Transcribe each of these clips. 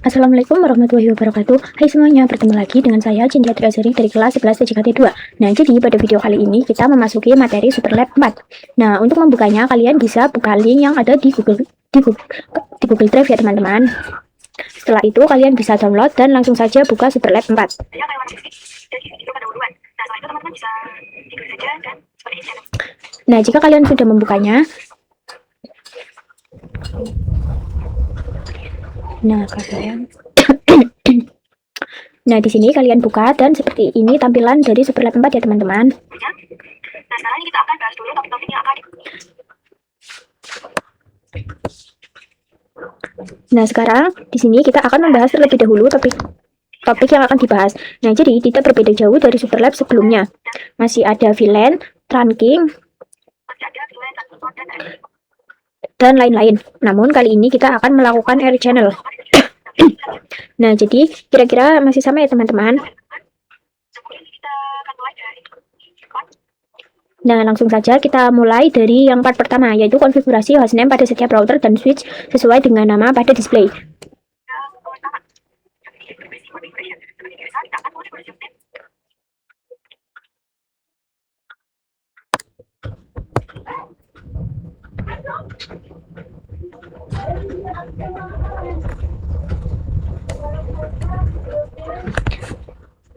Assalamualaikum warahmatullahi wabarakatuh. Hai semuanya, bertemu lagi dengan saya Cynthia Triasari dari kelas 11 TJKT 2. Nah, jadi pada video kali ini kita memasuki materi Superlab 4. Nah, untuk membukanya kalian bisa buka link yang ada di Google Drive ya teman-teman. Setelah itu kalian bisa download dan langsung saja buka Superlab 4. Nah, jika kalian sudah membukanya, Nah, di sini kalian buka dan seperti ini tampilan dari Superlab 4 ya teman-teman. Nah, sekarang ini kita akan bahas dulu topik-topik yang akan Nah, sekarang di sini kita akan membahas terlebih dahulu topik yang akan dibahas. Nah, jadi tidak berbeda jauh dari Superlab sebelumnya. Masih ada VLAN, trunking, dan lain-lain. Namun kali ini kita akan melakukan air channel. Nah, jadi kira-kira masih sama ya teman-teman. Nah, langsung saja kita mulai dari yang part pertama, yaitu konfigurasi hostname pada setiap router dan switch sesuai dengan nama pada display.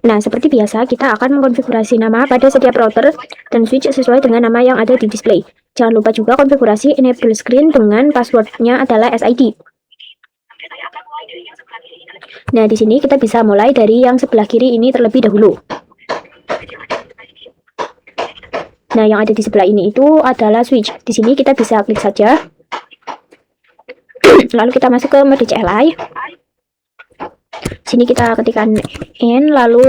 Nah, seperti biasa, kita akan mengkonfigurasi nama pada setiap router dan switch sesuai dengan nama yang ada di display. Jangan lupa juga konfigurasi enable screen dengan passwordnya adalah SID. Nah, di sini kita bisa mulai dari yang sebelah kiri ini terlebih dahulu. Nah, yang ada di sebelah ini itu adalah switch. Di sini kita bisa klik saja. Lalu kita masuk ke mode CLI. Sini kita ketikkan n lalu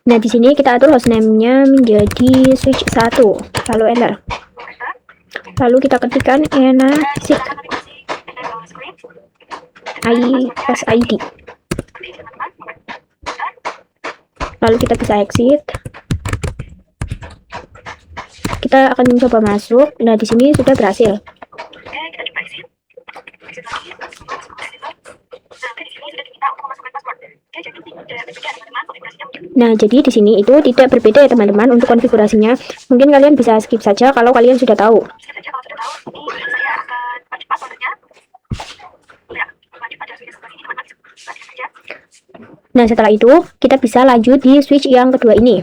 Nah, di sini kita atur hostname-nya menjadi switch 1, lalu enter. Lalu kita ketikkan enasik SID. Lalu kita bisa exit. Kita akan mencoba masuk. Nah, di sini sudah berhasil. Nah, jadi di sini itu tidak berbeda ya teman-teman untuk konfigurasinya. Mungkin kalian bisa skip saja kalau kalian sudah tahu. Nah, setelah itu kita bisa lanjut di switch yang kedua ini.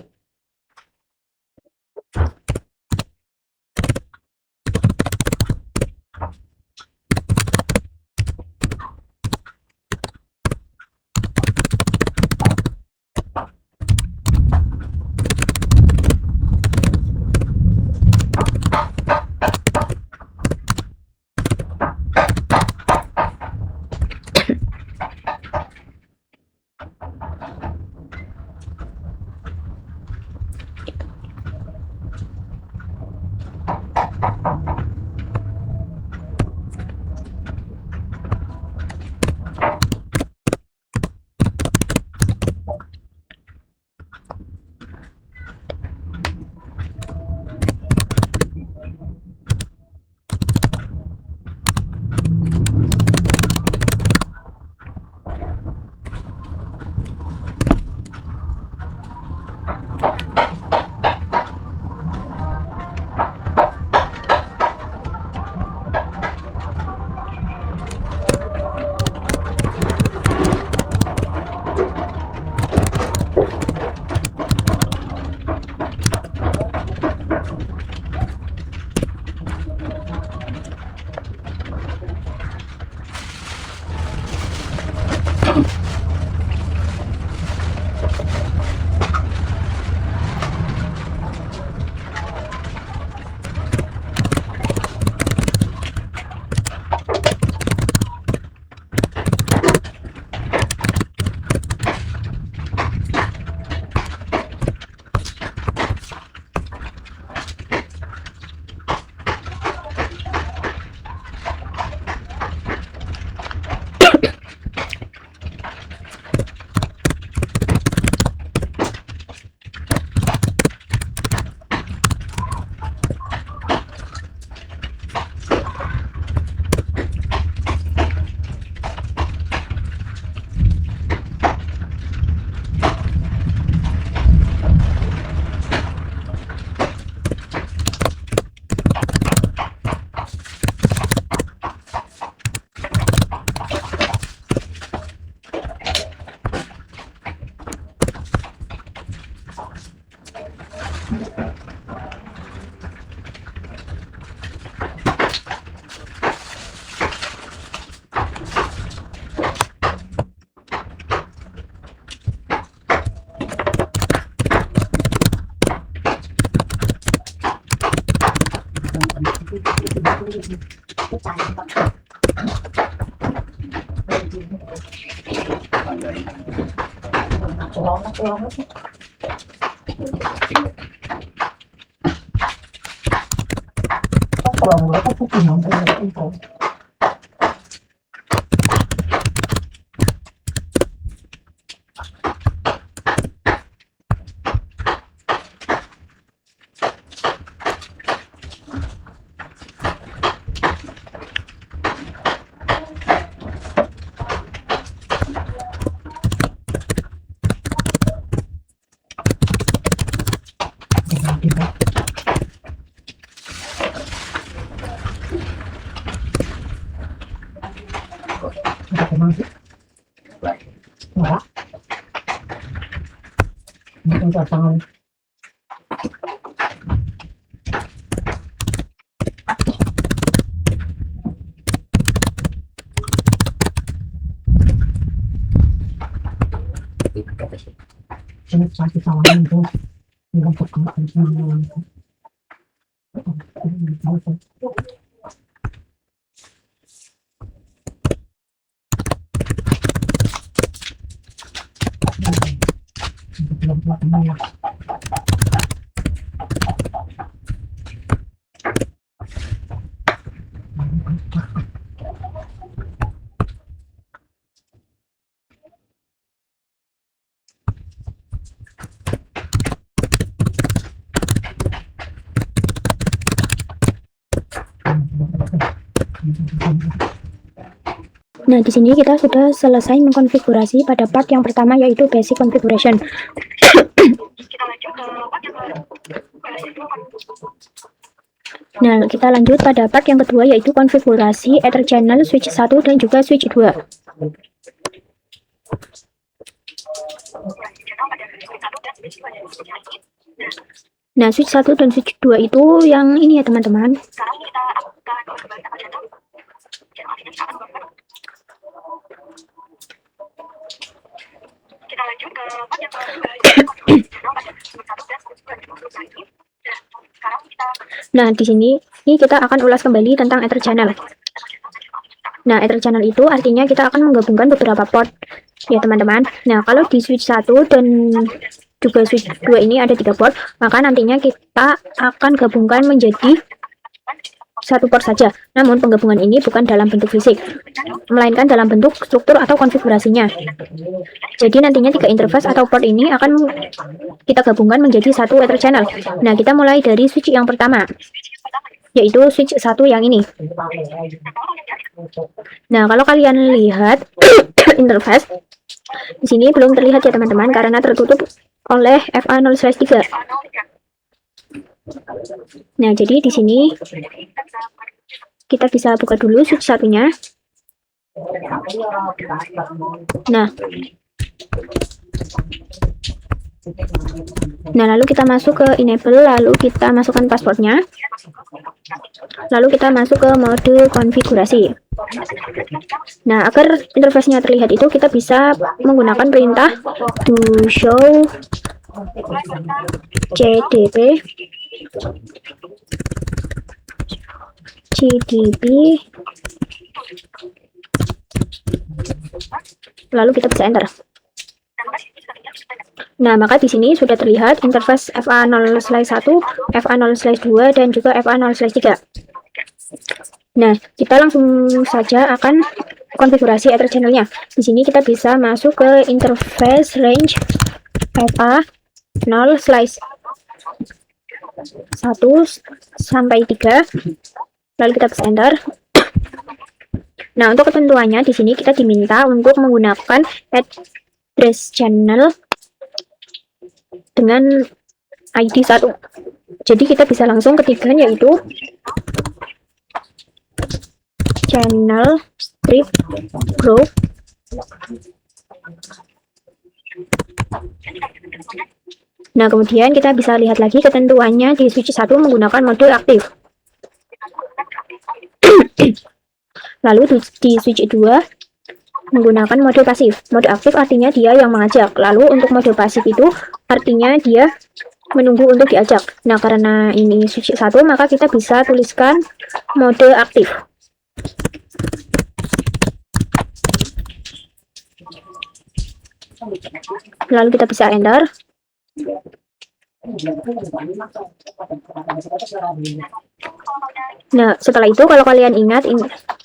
Nah, di sini kita sudah selesai mengkonfigurasi pada part yang pertama, yaitu basic configuration. Nah, kita lanjut pada part yang kedua, yaitu konfigurasi Ether channel switch 1 dan juga switch 2. Nah, switch 1 dan switch 2 itu yang ini ya, teman-teman. Nah, di sini kita akan ulas kembali tentang Ether channel. Nah, Ether channel itu artinya kita akan menggabungkan beberapa port ya, teman-teman. Nah, kalau di switch 1 dan juga switch 2 ini ada 3 port, maka nantinya kita akan gabungkan menjadi satu port saja. Namun penggabungan ini bukan dalam bentuk fisik, melainkan dalam bentuk struktur atau konfigurasinya. Jadi nantinya 3 interface atau port ini akan kita gabungkan menjadi satu Ether channel. Nah, kita mulai dari switch yang pertama, yaitu switch 1 yang ini. Nah, kalau kalian lihat interface di sini belum terlihat ya, teman-teman, karena tertutup oleh FA0/3. Nah, jadi di sini kita bisa buka dulu switch satunya. Nah, lalu kita masuk ke enable, lalu kita masukkan passwordnya, lalu kita masuk ke mode konfigurasi. Nah, agar interface-nya terlihat itu kita bisa menggunakan perintah do show cdp lalu kita bisa enter. Nah, maka di sini sudah terlihat interface FA0/1, FA0/2, dan juga FA0/3. Nah, kita langsung saja akan konfigurasi Ether channelnya. Di sini kita bisa masuk ke interface range FA0/1 sampai 3. Lalu kita bisa enter. Nah, untuk ketentuannya di sini kita diminta untuk menggunakan address channel dengan ID 1. Jadi kita bisa langsung ketiganya, yaitu channel strip group Nah, kemudian kita bisa lihat lagi ketentuannya di switch 1 menggunakan mode aktif. Lalu di switch 2 menggunakan mode pasif. Mode aktif artinya dia yang mengajak. Lalu untuk mode pasif itu artinya dia menunggu untuk diajak. Nah, karena ini switch 1, maka kita bisa tuliskan mode aktif. Lalu kita bisa enter. Nah, setelah itu kalau kalian ingat,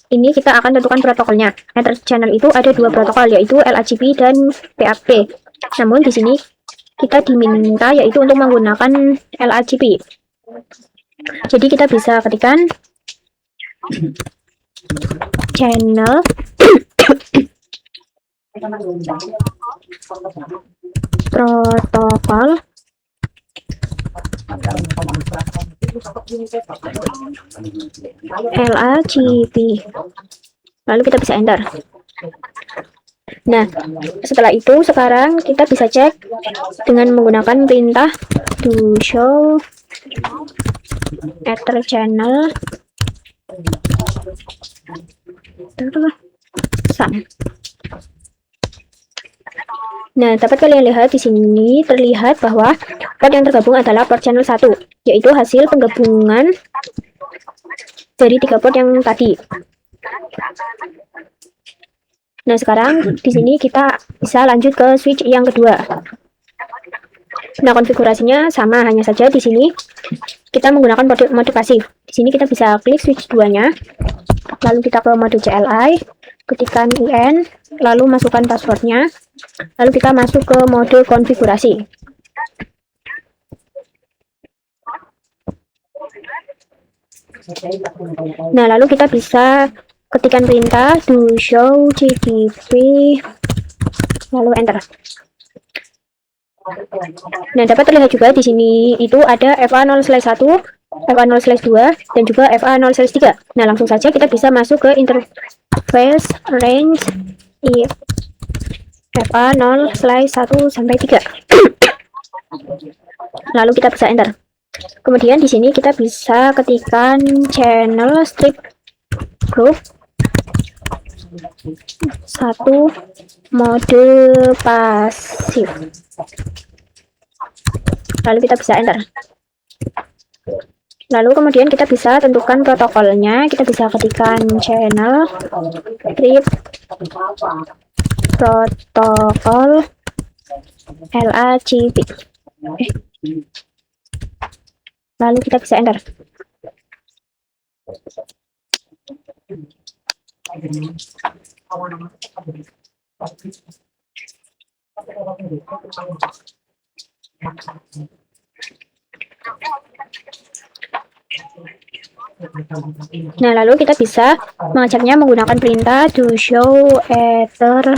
ini kita akan tentukan protokolnya. Ether channel itu ada dua protokol, yaitu LACP dan PAP. Namun di sini kita diminta yaitu untuk menggunakan LACP. Jadi kita bisa ketikkan channel protokol LACP. Lalu kita bisa enter. Nah, setelah itu sekarang kita bisa cek dengan menggunakan perintah to show ether channel sum. Nah, dapat kalian lihat di sini terlihat bahwa port yang tergabung adalah port channel 1, yaitu hasil penggabungan dari 3 port yang tadi. Nah, sekarang di sini kita bisa lanjut ke switch yang kedua. Nah, konfigurasinya sama, hanya saja di sini kita menggunakan mode pasif. Di sini kita bisa klik switch 2-nya, lalu kita ke mode CLI, ketikkan IN, lalu masukkan passwordnya, lalu kita masuk ke mode konfigurasi. Nah, lalu kita bisa ketikkan perintah to show GDP, lalu enter. Nah, dapat terlihat juga di sini itu ada FA0/1, FA0/2, dan juga FA0/3. Nah, langsung saja kita bisa masuk ke interface range FA0/1 sampai 3. Lalu kita bisa enter. Kemudian di sini kita bisa ketikkan channel strip group 1 mode pasif. Lalu kita bisa enter. Lalu kemudian kita bisa tentukan protokolnya. Kita bisa ketikkan channel strip protokol LACP. Lalu kita bisa enter. Nah, lalu kita bisa mengeceknya menggunakan perintah to show ether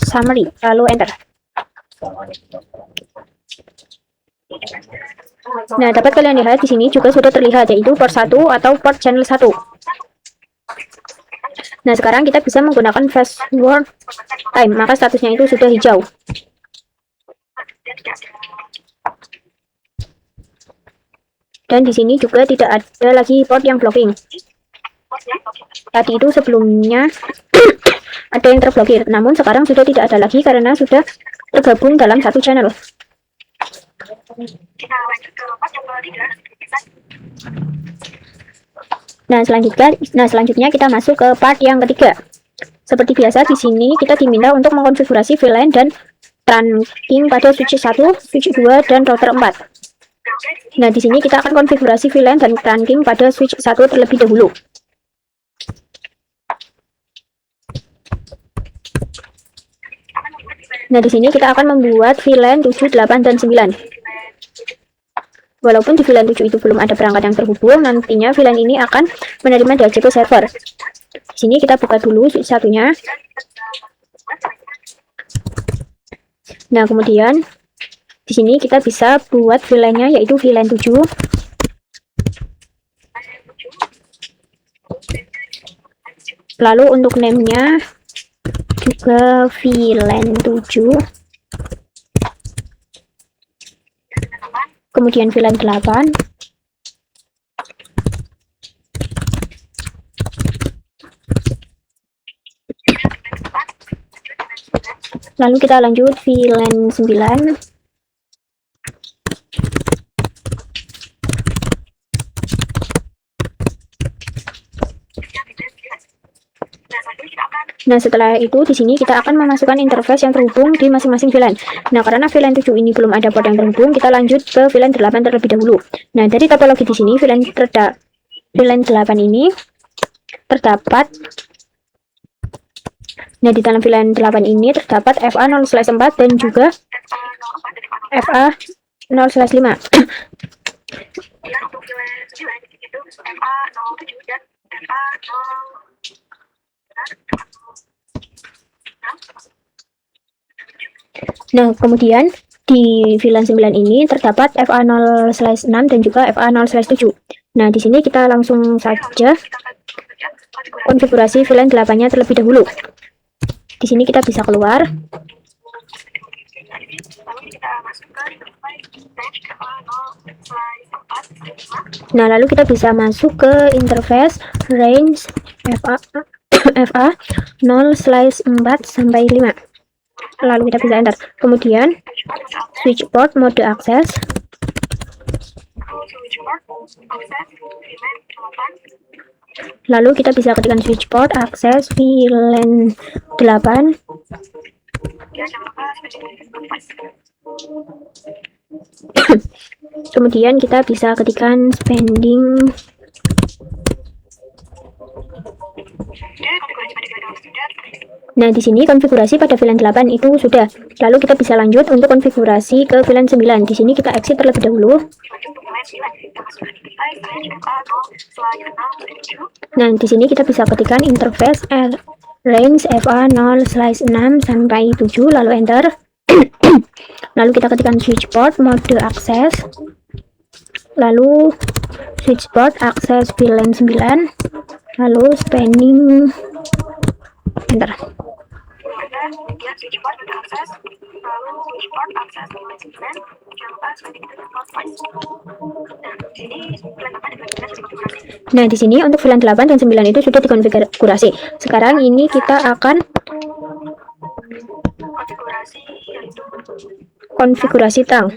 summary, lalu enter. Nah, dapat kalian lihat di sini juga sudah terlihat yaitu port 1 atau port channel 1. Nah, sekarang kita bisa menggunakan fast forward time, maka statusnya itu sudah hijau. Dan di sini juga tidak ada lagi port yang blocking. Tadi itu sebelumnya ada yang terblokir, namun sekarang sudah tidak ada lagi karena sudah tergabung dalam satu channel. Nah, selanjutnya kita masuk ke part yang ketiga. Seperti biasa di sini kita diminta untuk mengkonfigurasi VLAN dan trunking pada switch 1, switch 2, dan router 4. Nah, di sini kita akan konfigurasi VLAN dan trunking pada switch 1 terlebih dahulu. Nah, di sini kita akan membuat VLAN 7, 8, dan 9. Walaupun di VLAN 7 itu belum ada perangkat yang terhubung, nantinya VLAN ini akan menerima DHCP server. Di sini kita buka dulu switch satunya. Nah, kemudian di sini kita bisa buat VLAN-nya yaitu VLAN 7. Lalu untuk name-nya juga VLAN 7. kemudian VLAN 8. Lalu kita lanjut VLAN 9. Nah, setelah itu di sini kita akan memasukkan interface yang terhubung di masing-masing VLAN. Nah, karena VLAN 7 ini belum ada port yang terhubung, kita lanjut ke VLAN 8 terlebih dahulu. Nah, dari topologi di sini VLAN 8 ini terdapat, nah di dalam VLAN 8 ini terdapat FA0/4 dan juga FA0/5. Nah, kemudian di VLAN 9 ini terdapat FA0/6 dan juga FA0/7. Nah, di sini kita langsung saja konfigurasi VLAN 8-nya terlebih dahulu. Di sini kita bisa keluar. Nah, lalu kita bisa masuk ke interface range FA 0/4 sampai 5. Lalu kita bisa enter. Kemudian switch port mode akses. Lalu kita bisa ketikkan switch port akses VLAN 8. Kemudian kita bisa ketikkan spending. Nah, di sini konfigurasi pada VLAN 8 itu sudah. Lalu kita bisa lanjut untuk konfigurasi ke VLAN 9. Di sini kita exit terlebih dahulu. Nah, di sini kita bisa ketikkan interface range FA0/6 sampai 7, lalu enter. Lalu kita ketikkan switch port mode akses. Lalu switch port akses VLAN 9. Lalu spending, enter. Nah, di sini untuk VLAN 8 dan 9 itu sudah dikonfigurasi. Sekarang ini kita akan konfigurasi terang.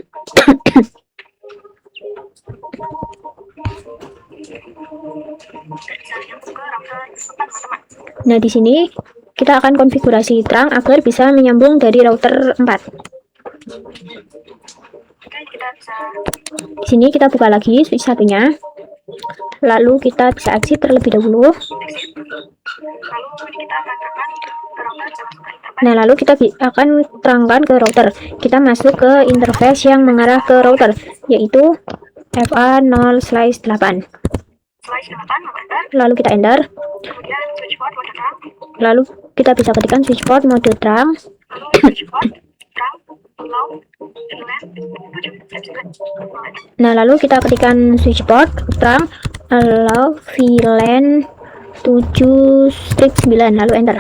Nah, di sini kita akan konfigurasi terang agar bisa menyambung dari router 4. Di sini kita buka lagi switch satunya. Lalu kita bisa exit terlebih dahulu. Nah, lalu kita akan terangkan ke router. Kita masuk ke interface yang mengarah ke router, yaitu FA0/8. Lalu kita enter. Lalu kita bisa ketikkan switch port mode terang. Nah, lalu kita ketikkan switch port terang allow VLAN 7/9, lalu enter.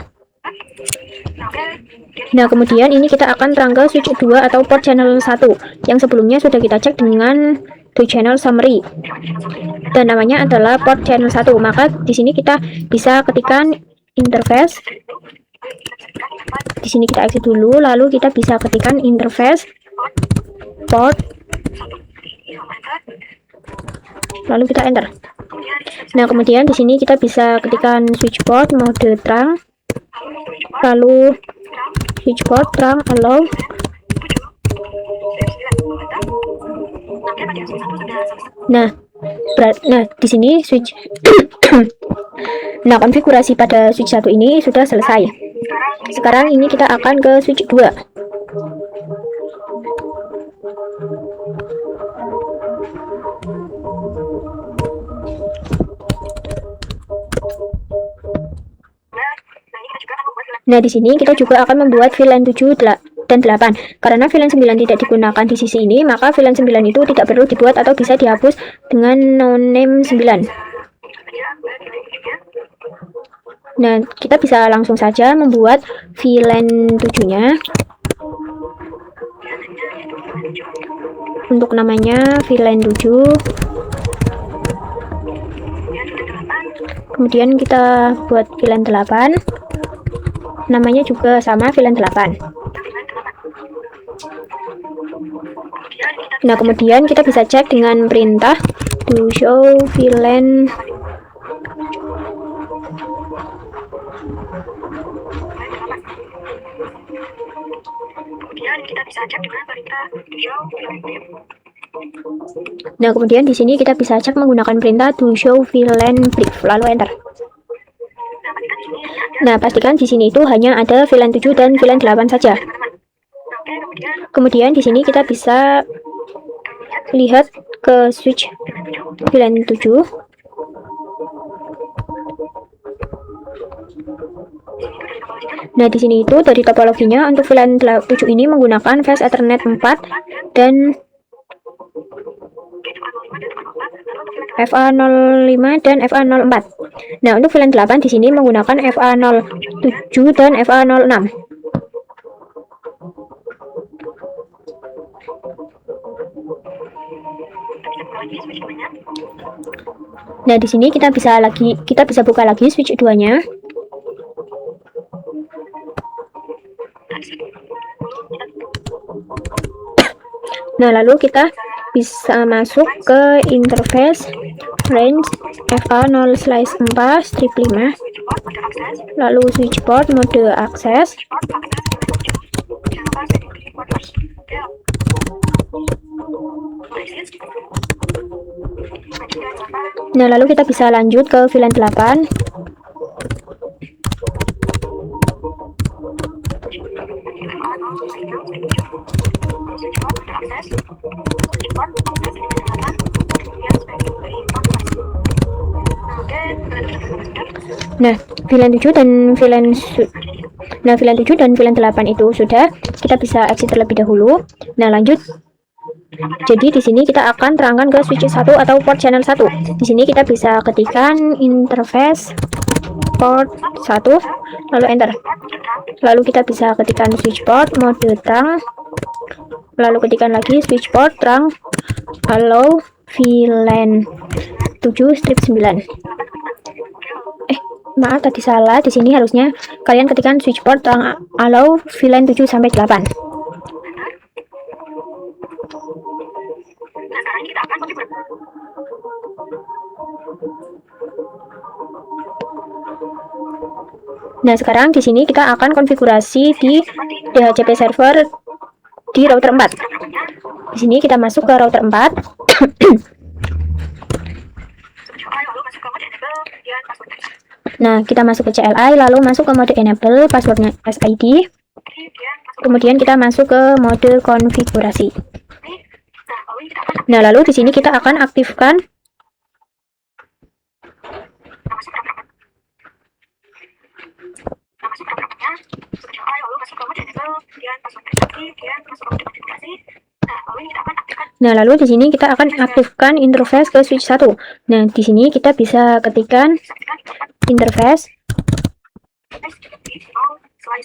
Nah, kemudian ini kita akan terang ke switch 2 atau port channel 1 yang sebelumnya sudah kita cek dengan do channel summary dan namanya adalah port channel 1. Maka di sini kita bisa ketikkan interface. Di sini kita exit dulu, lalu kita bisa ketikkan interface port, lalu kita enter. Nah, kemudian di sini kita bisa ketikkan switch port mode terang, lalu switch port terang allow. Nah, di sini switch nah, konfigurasi pada switch 1 ini sudah selesai. Sekarang ini kita akan ke switch 2. Nah, di sini kita juga akan membuat VLAN 7 dan 8. Karena VLAN 9 tidak digunakan di sisi ini, maka VLAN 9 itu tidak perlu dibuat atau bisa dihapus dengan noname 9. Nah, kita bisa langsung saja membuat VLAN 7-nya. untuk namanya VLAN 7. Kemudian kita buat VLAN 8. Namanya juga sama, VLAN 8. Nah, kemudian kita bisa cek dengan perintah to show VLAN Nah, kemudian di sini kita bisa cek menggunakan perintah to show VLAN brief, lalu enter. Nah, pastikan di sini itu hanya ada VLAN 7 dan VLAN 8 saja. Kemudian di sini kita bisa lihat ke switch VLAN 7. Nah, di sini itu dari topologinya untuk VLAN 7 ini menggunakan Fast Ethernet 4 dan FA05 dan FA04. Nah, untuk VLAN 8 di sini menggunakan FA07 dan FA06. Nah, di sini kita bisa buka lagi switch 2-nya. Nah, lalu kita bisa masuk ke interface range FA0/4 strip 5, lalu switch port mode akses. Nah, lalu kita bisa lanjut ke VLAN 8. Nah, VLAN 7 dan VLAN 8 itu sudah, kita bisa exit terlebih dahulu. Nah, lanjut. Jadi di sini kita akan terangkan ke switch 1 atau port channel 1. Di sini kita bisa ketikkan interface port 1 lalu enter. Lalu kita bisa ketikkan switch port mode terang, lalu ketikkan lagi switch port terang, allow VLAN 7 strip 9. Maaf, tadi salah. Di sini harusnya kalian ketikkan switch port terang allow VLAN 7 sampai 8. Nah, sekarang di sini kita akan konfigurasi di DHCP server di router 4. Di sini kita masuk ke router 4. Nah, kita masuk ke CLI, lalu masuk ke mode enable, passwordnya SID. Kemudian kita masuk ke mode konfigurasi. Nah, lalu di sini kita akan aktifkan Nah, lalu di sini kita akan aktifkan interface ke switch 1. Nah, di sini kita bisa ketikkan interface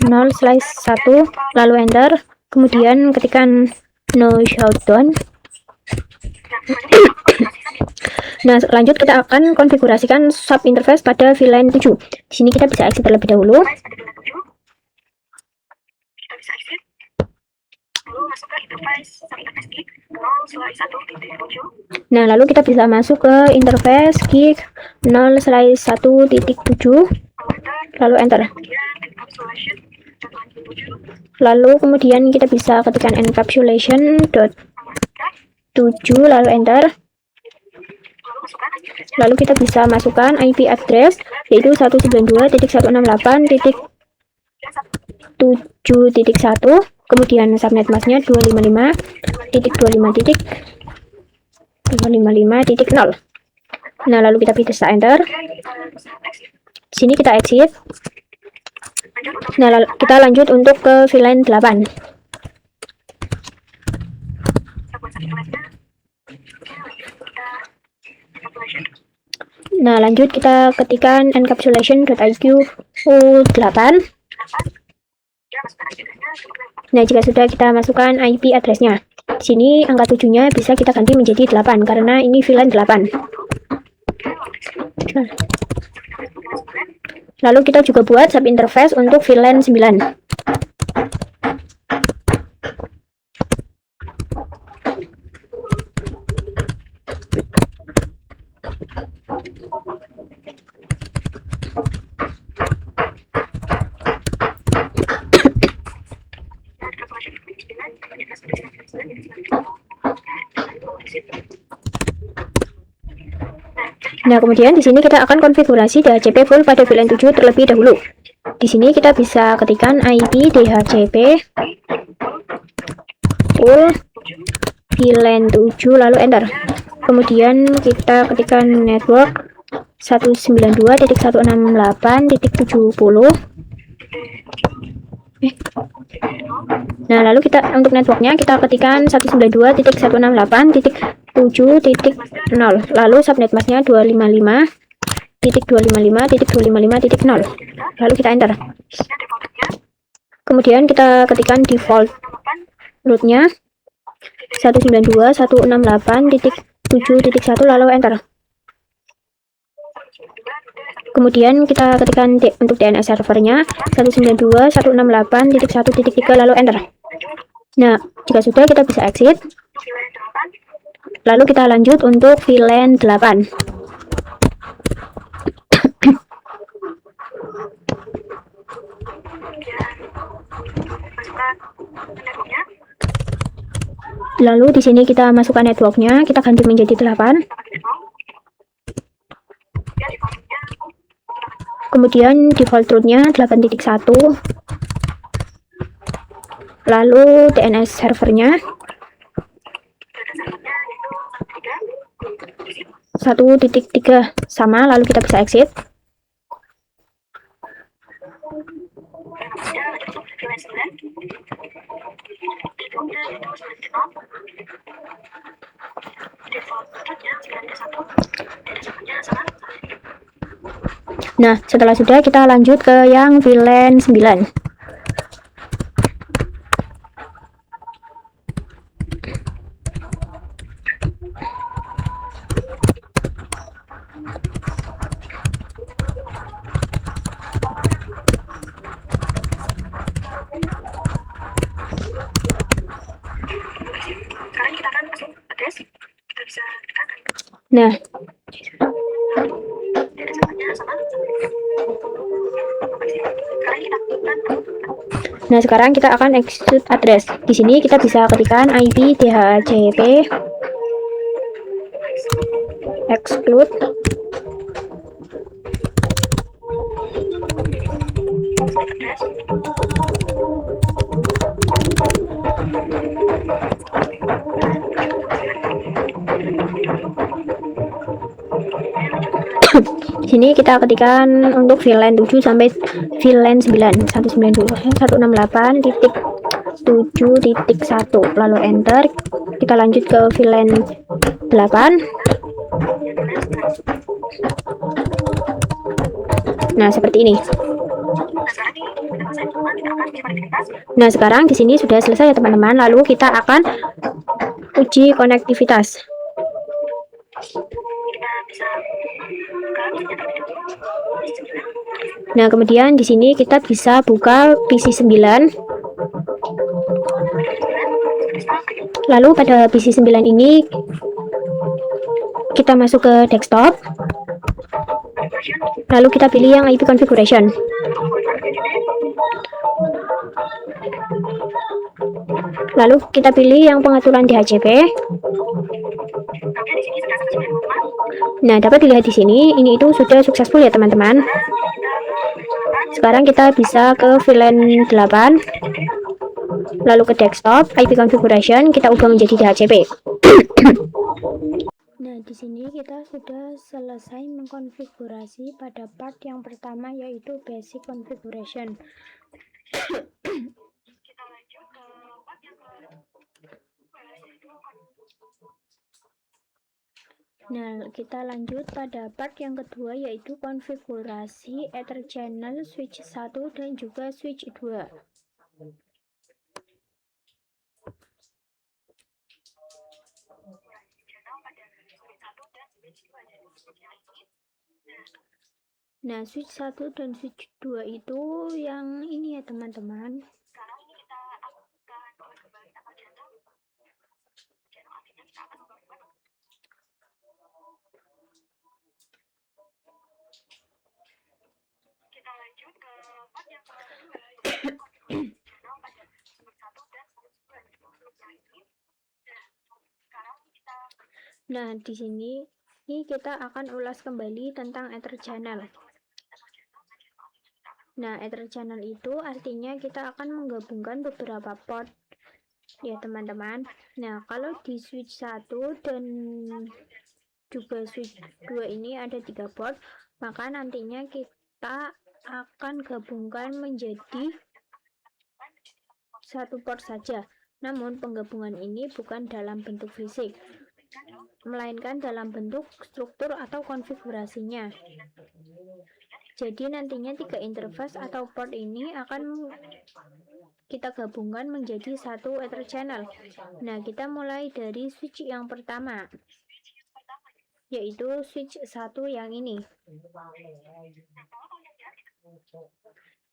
0/1 lalu enter, kemudian ketikkan no shutdown. Nah, lanjut kita akan konfigurasikan sub interface pada VLAN 7. Di sini kita bisa exit terlebih dahulu. Nah, lalu kita bisa masuk ke interface gig 0/1.7 lalu enter. Lalu kemudian kita bisa ketikkan encapsulation.7 lalu enter. Lalu kita bisa masukkan IP address yaitu 192.168.7.1, kemudian subnet masknya 255.255.0. Nah, lalu kita bisa enter. Di sini kita exit. Nah, kita lanjut untuk ke VLAN 8. Nah, lanjut kita ketikkan encapsulation.iq8. Nah, jika sudah, kita masukkan IP addressnya. Di sini angka 7-nya bisa kita ganti menjadi 8 karena ini VLAN 8. Lalu kita juga buat sub interface untuk VLAN 9. Nah, kemudian di sini kita akan konfigurasi DHCP full pada VLAN 7 terlebih dahulu. Di sini kita bisa ketikkan IP DHCP full VLAN 7 lalu enter. Kemudian kita ketikkan network 192.168.70. Nah, lalu kita untuk networknya kita ketikkan 192.168.7.0. Lalu subnet masknya 255.255.255.0. Lalu kita enter. Kemudian kita ketikkan default rootnya 192.168.7.1 lalu enter. Kemudian kita ketikkan untuk DNS servernya 192.168.1.3 lalu enter. Nah, jika sudah kita bisa exit. Lalu kita lanjut untuk VLAN 8. Lalu di sini kita masukkan networknya, kita ganti menjadi 8. Kemudian default rootnya 8.1. Lalu DNS servernya 1.3 sama, lalu kita bisa exit. Nah, setelah sudah kita lanjut ke yang VLAN 9. Nah, sekarang kita akan execute address. Di sini kita bisa ketikkan IP DHCP exclude Di sini kita ketikkan untuk VLAN 7 sampai VLAN 9 192.168.7.1 lalu enter. Kita lanjut ke VLAN 8. Nah, seperti ini. Nah, sekarang di sini sudah selesai ya teman-teman. Lalu kita akan uji konektivitas. Nah, kemudian di sini kita bisa buka PC 9. Lalu pada PC 9 ini kita masuk ke desktop. Lalu kita pilih yang IP configuration. Lalu kita pilih yang pengaturan DHCP. Nah, dapat dilihat di sini, ini itu sudah successful ya teman-teman. Sekarang kita bisa ke VLAN 8. Lalu ke desktop, IP configuration, kita ubah menjadi DHCP. Nah, di sini kita sudah selesai mengkonfigurasi pada part yang pertama, yaitu basic configuration. Nah, kita lanjut pada part yang kedua, yaitu konfigurasi Ether channel switch 1 dan juga switch 2. Nah, switch 1 dan switch 2 itu yang ini ya teman-teman. Kita lanjut ke part yang kedua. Nah, di sini kita akan ulas kembali tentang Ether channel. Nah, Ether channel itu artinya kita akan menggabungkan beberapa port ya teman-teman. Nah, kalau di switch 1 dan juga switch 2 ini ada 3 port, maka nantinya kita akan gabungkan menjadi satu port saja. Namun penggabungan ini bukan dalam bentuk fisik, melainkan dalam bentuk struktur atau konfigurasinya. Jadi nantinya 3 interface atau port ini akan kita gabungkan menjadi satu Ether channel. Nah, kita mulai dari switch yang pertama, yaitu switch 1 yang ini.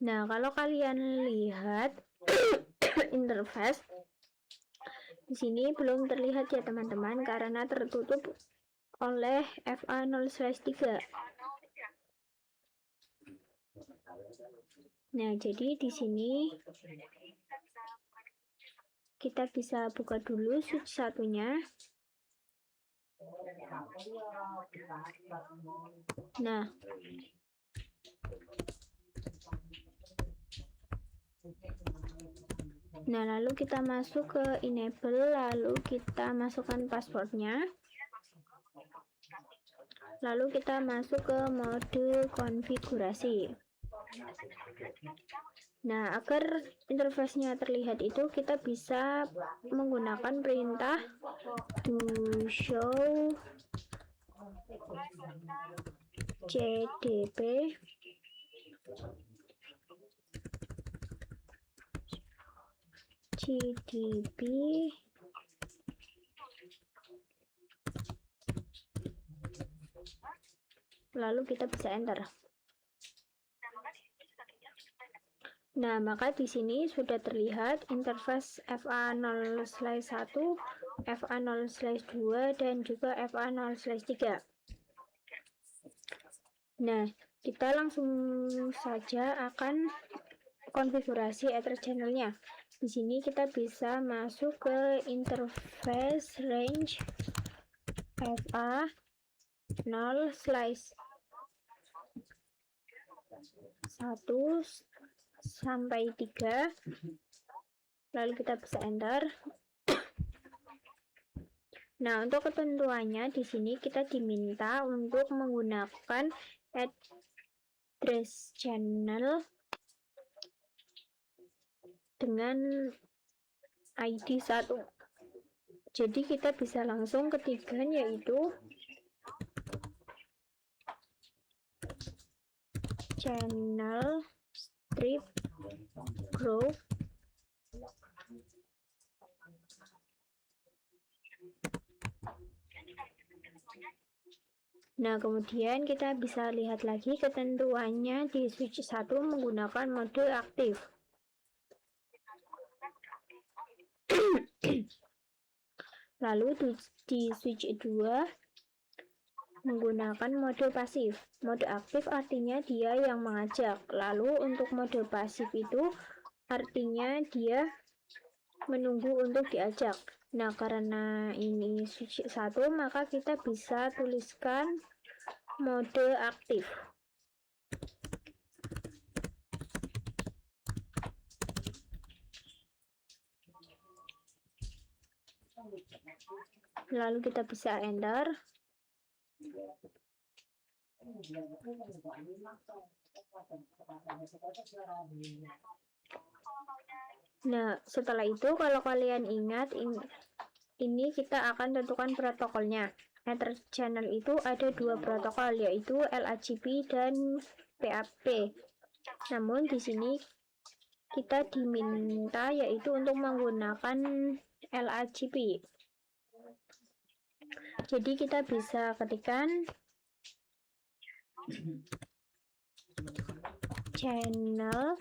Nah, kalau kalian lihat interface di sini belum terlihat ya teman-teman, karena tertutup oleh FA0/3. Nah, jadi di sini kita bisa buka dulu switch satunya. Nah, lalu kita masuk ke enable, lalu kita masukkan passwordnya, lalu kita masuk ke mode konfigurasi. Nah, agar interface-nya terlihat itu kita bisa menggunakan perintah to show cdp lalu kita bisa enter. Nah, maka di sini sudah terlihat interface FA0/1, FA0/2, dan juga FA0/3. Nah, kita langsung saja akan konfigurasi Ether channelnya. Di sini kita bisa masuk ke interface range FA0/1 sampai 3, lalu kita bisa enter. Nah, untuk ketentuannya di sini kita diminta untuk menggunakan address channel dengan ID 1. Jadi kita bisa langsung ketiga, yaitu channel strip group. Nah, kemudian kita bisa lihat lagi ketentuannya di switch 1 menggunakan mode aktif. Lalu di switch 2 menggunakan mode pasif. Mode aktif artinya dia yang mengajak. Lalu untuk mode pasif itu artinya dia menunggu untuk diajak. Nah, karena ini switch 1, maka kita bisa tuliskan mode aktif. Lalu kita bisa enter. Nah, setelah itu kalau kalian ingat, ini kita akan tentukan protokolnya. Ether channel itu ada 2 protokol, yaitu LAGP dan PAP. Namun di sini kita diminta yaitu untuk menggunakan LAGP. Jadi kita bisa ketikkan channel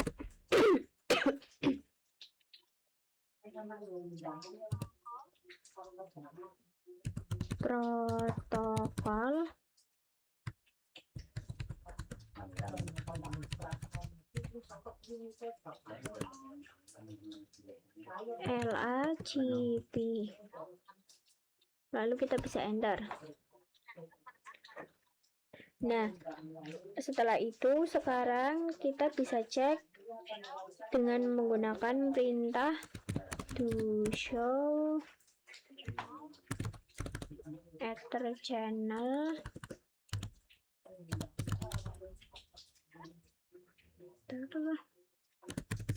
protokol LACP. Lalu kita bisa enter. Nah, setelah itu sekarang kita bisa cek dengan menggunakan perintah to show ether channel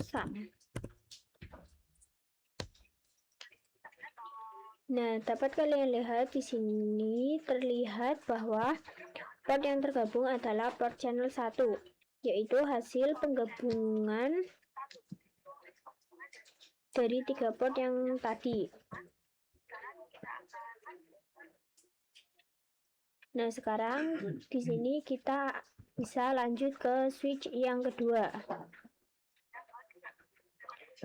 sum. Nah, dapat kalian lihat di sini terlihat bahwa port yang tergabung adalah port channel 1, yaitu hasil penggabungan dari 3 port yang tadi. Nah, sekarang di sini kita bisa lanjut ke switch yang kedua.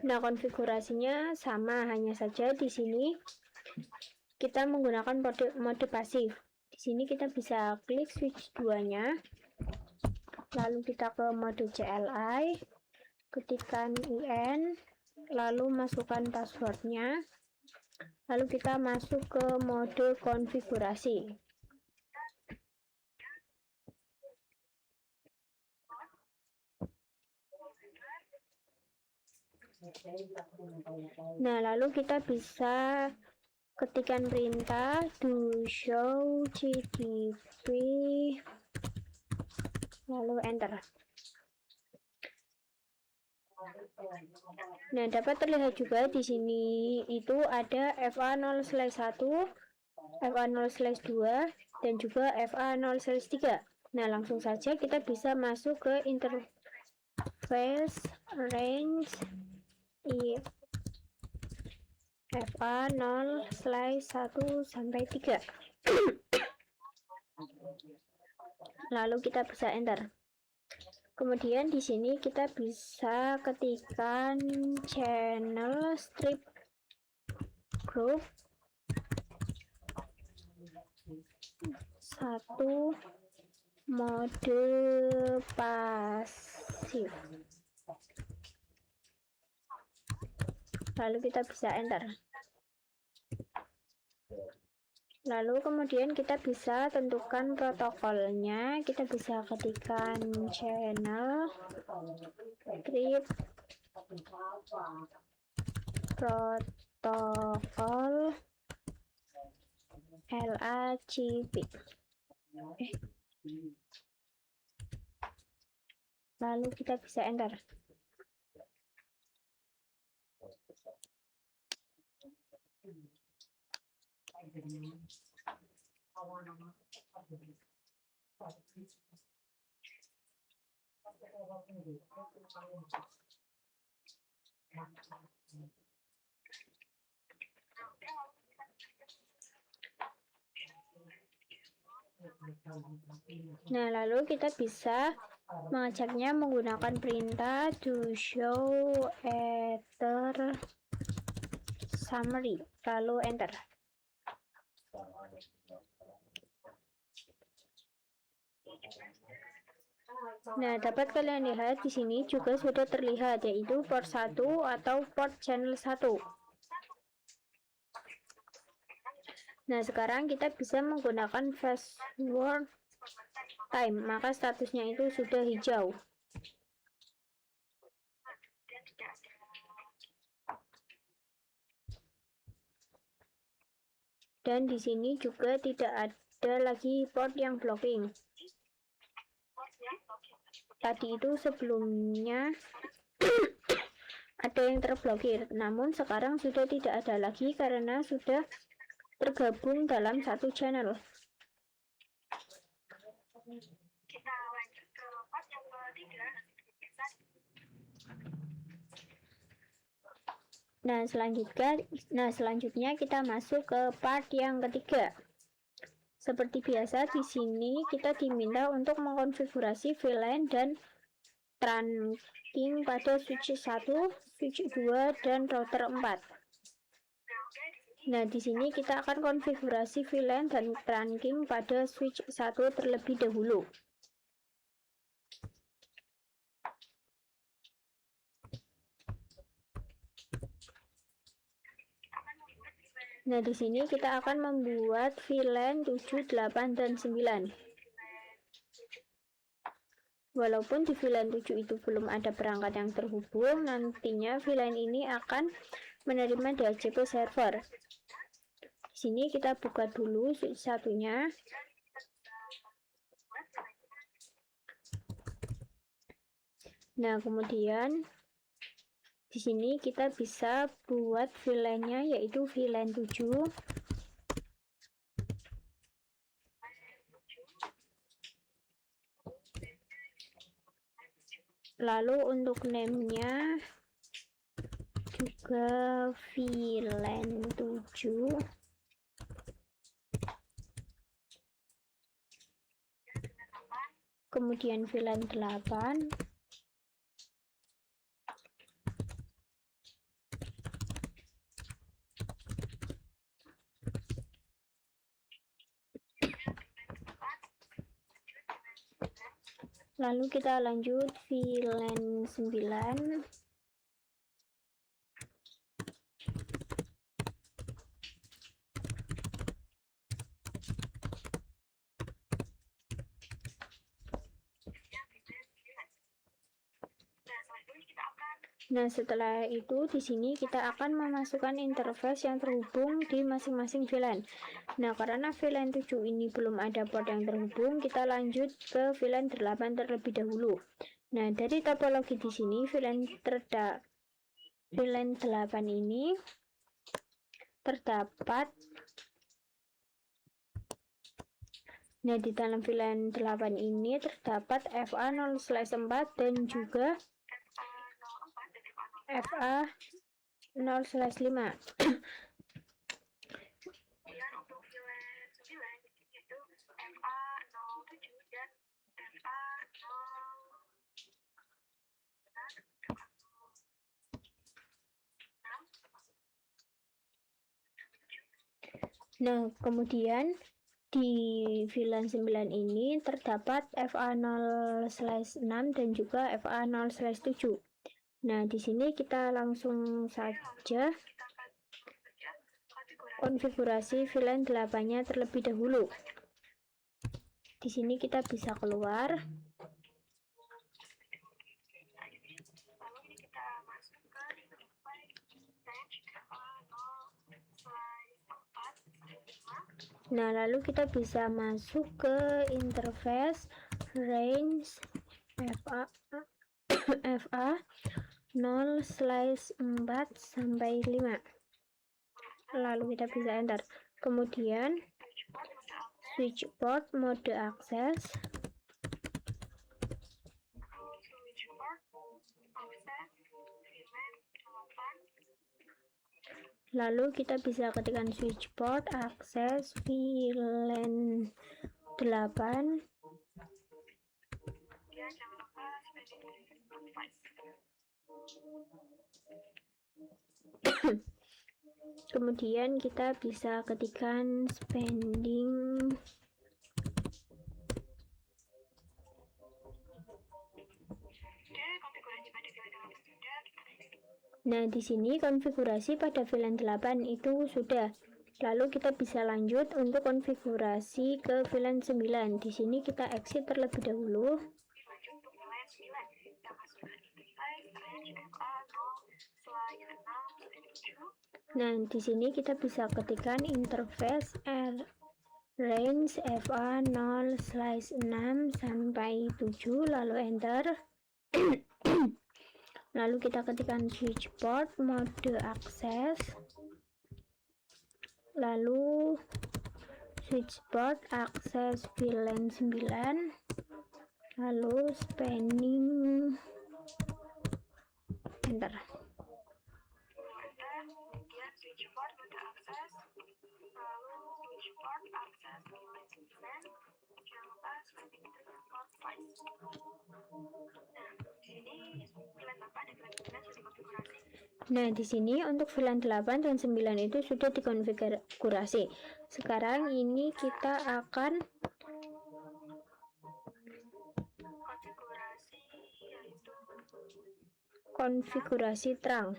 Nah, konfigurasinya sama, hanya saja di sini kita menggunakan mode pasif. Di sini kita bisa klik switch 2-nya. Lalu kita ke mode CLI, ketikkan IN, lalu masukkan passwordnya. Lalu kita masuk ke mode konfigurasi. Nah, lalu kita bisa ketikkan perintah to show GDP, lalu enter. Nah, dapat terlihat juga di sini itu ada FA0/1, FA0/2, dan juga FA0/3. Nah, langsung saja kita bisa masuk ke interface range FA0/1 sampai 3. Lalu kita bisa enter. Kemudian di sini kita bisa ketikkan channel strip group 1 mode pasif. Lalu kita bisa enter. Lalu kemudian kita bisa tentukan protokolnya. Kita bisa ketikkan channel strip protokol LACP. Lalu kita bisa enter. Nah, lalu kita bisa mengeceknya menggunakan perintah to show ether summary, lalu enter. Nah, dapat kalian lihat di sini juga sudah terlihat, yaitu port 1 atau port channel 1. Nah, sekarang kita bisa menggunakan fast forward time, maka statusnya itu sudah hijau. Dan di sini juga tidak ada lagi port yang blocking. Tadi itu sebelumnya ada yang terblokir, namun sekarang sudah tidak ada lagi karena sudah tergabung dalam satu channel. Kita lanjut ke part yang ketiga. Nah, selanjutnya kita masuk ke part yang ketiga. Seperti biasa, di sini kita diminta untuk mengkonfigurasi VLAN dan trunking pada switch 1, switch 2, dan router 4. Nah, di sini kita akan konfigurasi VLAN dan trunking pada switch 1 terlebih dahulu. Nah, di sini kita akan membuat VLAN 7, 8, dan 9. Walaupun di VLAN 7 itu belum ada perangkat yang terhubung, nantinya VLAN ini akan menerima DHCP server. Di sini kita buka dulu switch satunya. Nah, kemudian di sini kita bisa buat VLAN-nya, yaitu VLAN 7. Lalu untuk name-nya juga VLAN 7. Kemudian VLAN 8. Lalu kita lanjut VLAN 9. Nah, setelah itu di sini kita akan memasukkan interface yang terhubung di masing-masing VLAN. Nah, karena VLAN 7 ini belum ada port yang terhubung, kita lanjut ke VLAN 8 terlebih dahulu. Nah, dari topologi di sini VLAN 8 ini terdapat. Nah, di dalam VLAN 8 ini terdapat FA 0/4 dan juga FA 0/5. Dan untuk VLAN 9 itu FA 07 dan FA 0. Nah, kemudian di VLAN 9 ini terdapat FA 0/6 dan juga FA 0/7. Nah, di sini kita langsung saja konfigurasi VLAN 8-nya terlebih dahulu. Di sini kita bisa keluar. Lalu ini kita masuk ke range FA 0/4. Nah, lalu kita bisa masuk ke interface range FA 0/4 sampai 5. Lalu kita bisa enter. Kemudian switch port mode akses. Lalu kita bisa ketikkan switch port akses VLAN 8. Ya, jangan lupa spending. Kemudian kita bisa ketikkan spending. Nah, di sini konfigurasi pada VLAN 8 itu sudah. Lalu kita bisa lanjut untuk konfigurasi ke VLAN 9. Di sini kita exit terlebih dahulu. Nah, di sini kita bisa ketikkan interface range FA 0/6 sampai 7, lalu enter. Lalu kita ketikkan switch port mode akses, lalu switch port akses VLAN 9, lalu spanning, enter. Kemudian switch port mode akses, lalu switch port akses VLAN 9. slice. Nah, di sini untuk VLAN 8 dan 9 itu sudah dikonfigurasi. Sekarang ini kita akan konfigurasi terang.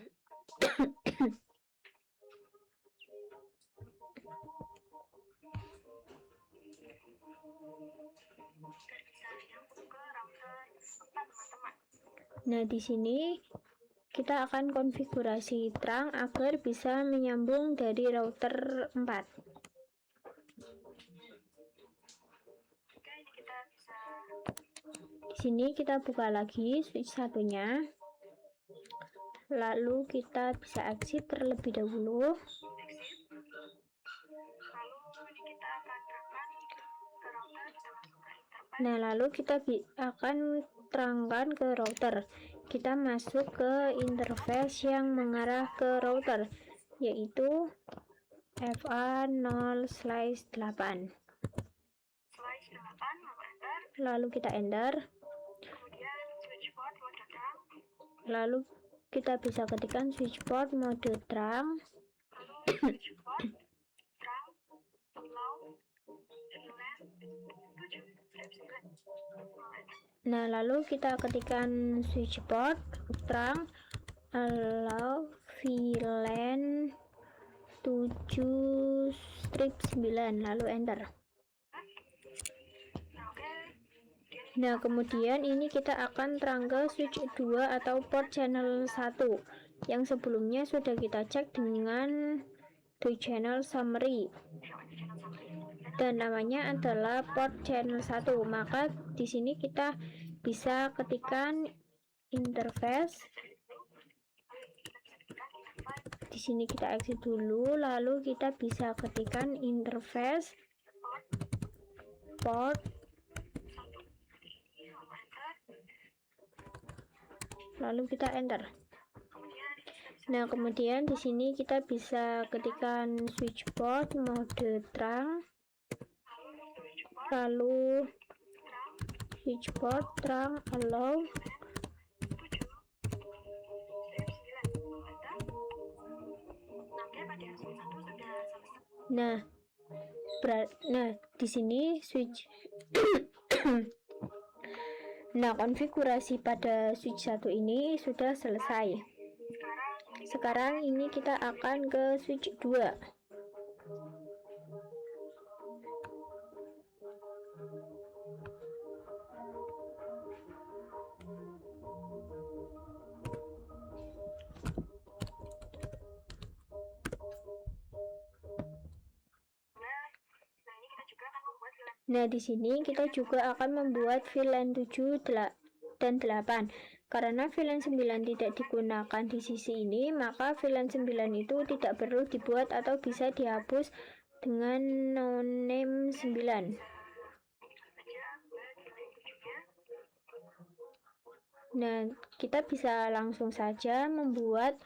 Nah, di sini kita akan konfigurasi terang agar bisa menyambung dari router 4. Di sini kita buka lagi switch satunya. Lalu kita bisa exit terlebih dahulu. Nah, lalu kita akan terangkan ke router. Kita masuk ke interface yang mengarah ke router, yaitu FA0/8. Lalu kita enter. Lalu kita bisa ketikkan switch port mode terang. Nah, lalu kita ketikkan switch port terang allow VLAN 7/9, lalu enter. Nah, kemudian ini kita akan terang ke switch 2 atau port channel 1 yang sebelumnya sudah kita cek dengan the channel summary dan namanya adalah port channel 1. Maka di sini kita bisa ketikkan interface. Di sini kita exit dulu, lalu kita bisa ketikkan interface port, lalu kita enter. Nah, kemudian di sini kita bisa ketikkan switch port mode terang, lalu switch port terang allow. Nah, di sini switch Nah, konfigurasi pada switch 1 ini sudah selesai. Sekarang ini kita akan ke switch 2. Nah, di sini kita juga akan membuat VLAN 7 dan 8. Karena VLAN 9 tidak digunakan di sisi ini, maka VLAN 9 itu tidak perlu dibuat atau bisa dihapus dengan noname 9. Nah, kita bisa langsung saja membuat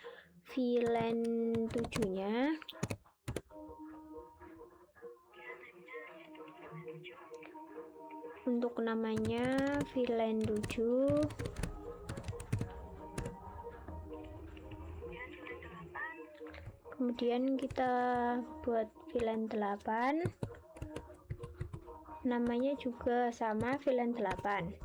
VLAN 7-nya. Untuk namanya VLAN 7. Kemudian kita buat VLAN 8. Namanya juga sama, VLAN 8.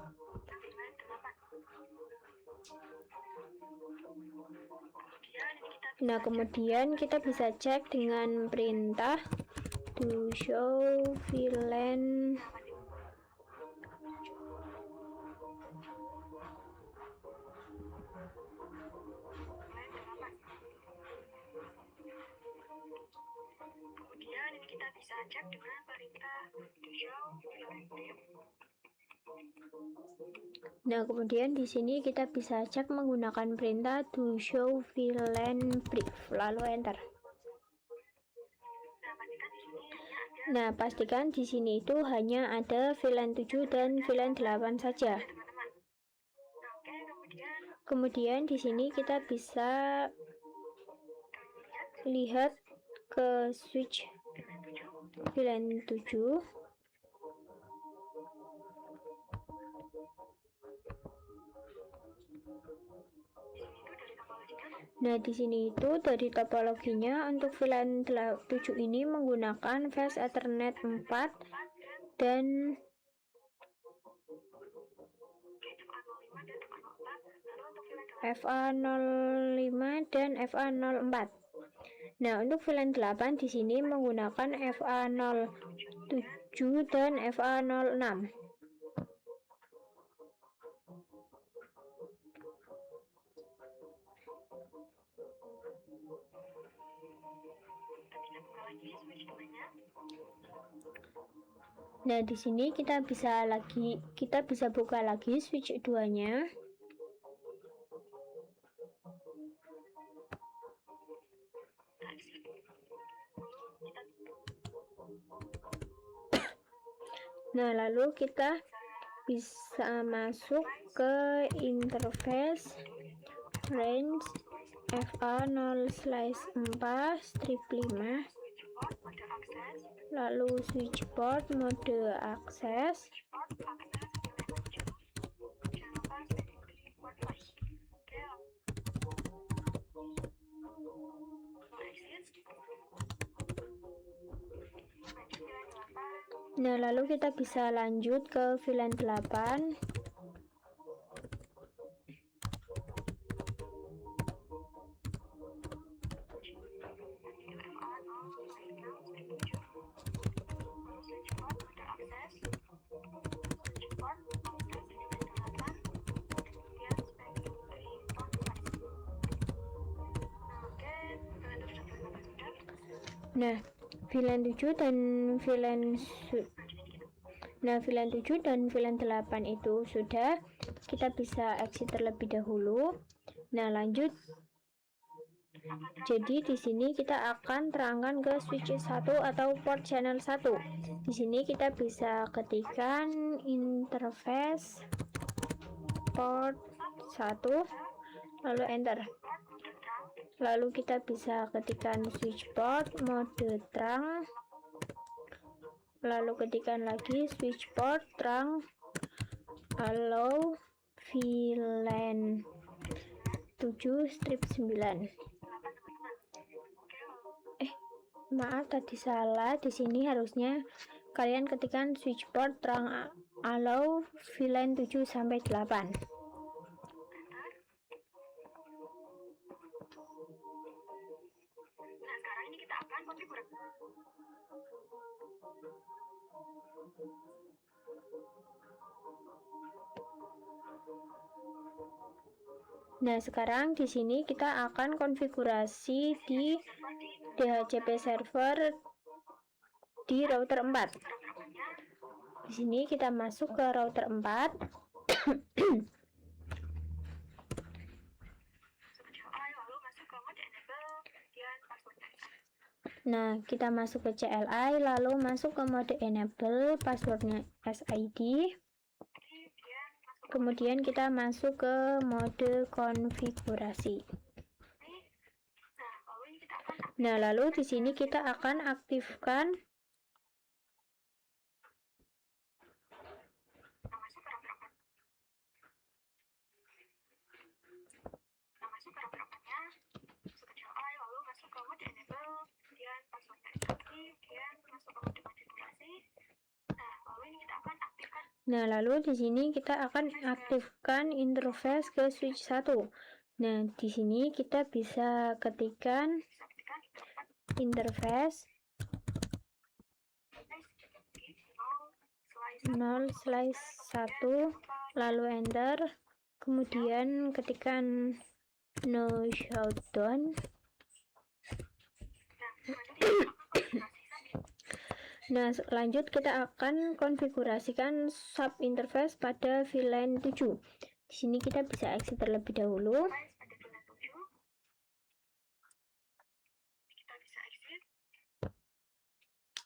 Nah, kemudian kita bisa cek dengan perintah to show VLAN Kemudian ini kita bisa cek dengan perintah to show VLAN brief. Nah, kemudian di sini kita bisa cek menggunakan perintah to show VLAN brief, lalu enter. Nah, pastikan di sini itu hanya ada VLAN 7 dan VLAN 8 saja. Kemudian di sini kita bisa lihat ke switch VLAN 7. Nah, di sini itu dari topologinya untuk VLAN 7 ini menggunakan Fast Ethernet 4 dan FA05 dan FA04. Nah, untuk VLAN 8 di sini menggunakan FA07 dan FA06. Nah, di sini kita bisa buka lagi switch 2-nya. Nah, lalu kita bisa masuk ke interface range FA0/4 strip 5, lalu switchboard mode akses, nah lalu kita bisa lanjut ke VLAN 8. Nah, VLAN 7 dan VLAN 8 itu sudah, kita bisa exit terlebih dahulu. Nah, lanjut. Jadi di sini kita akan terangkan ke switch 1 atau port channel 1. Di sini kita bisa ketikkan interface port 1 lalu enter. Lalu kita bisa ketikkan switchboard mode terang, lalu ketikkan lagi switchboard terang, allow VLAN 7 strip 9. Maaf tadi salah, di sini harusnya kalian ketikkan switchboard terang allow VLAN 7 sampai 8. Nah, sekarang ini kita akan konfigurasi. Nah, sekarang di sini kita akan konfigurasi di DHCP server di router 4. Di sini kita masuk ke router 4. Nah, kita masuk ke CLI, lalu masuk ke mode enable, passwordnya SID. Kemudian kita masuk ke mode konfigurasi. Nah, lalu di sini kita akan aktifkan Nah, lalu di sini kita akan aktifkan interface ke switch 1. Nah, di sini kita bisa ketikkan interface 0/1 lalu enter, kemudian ketikkan no shutdown. Nah, lanjut kita akan konfigurasikan sub interface pada VLAN 7. Di sini kita bisa exit terlebih dahulu. Kita bisa exit.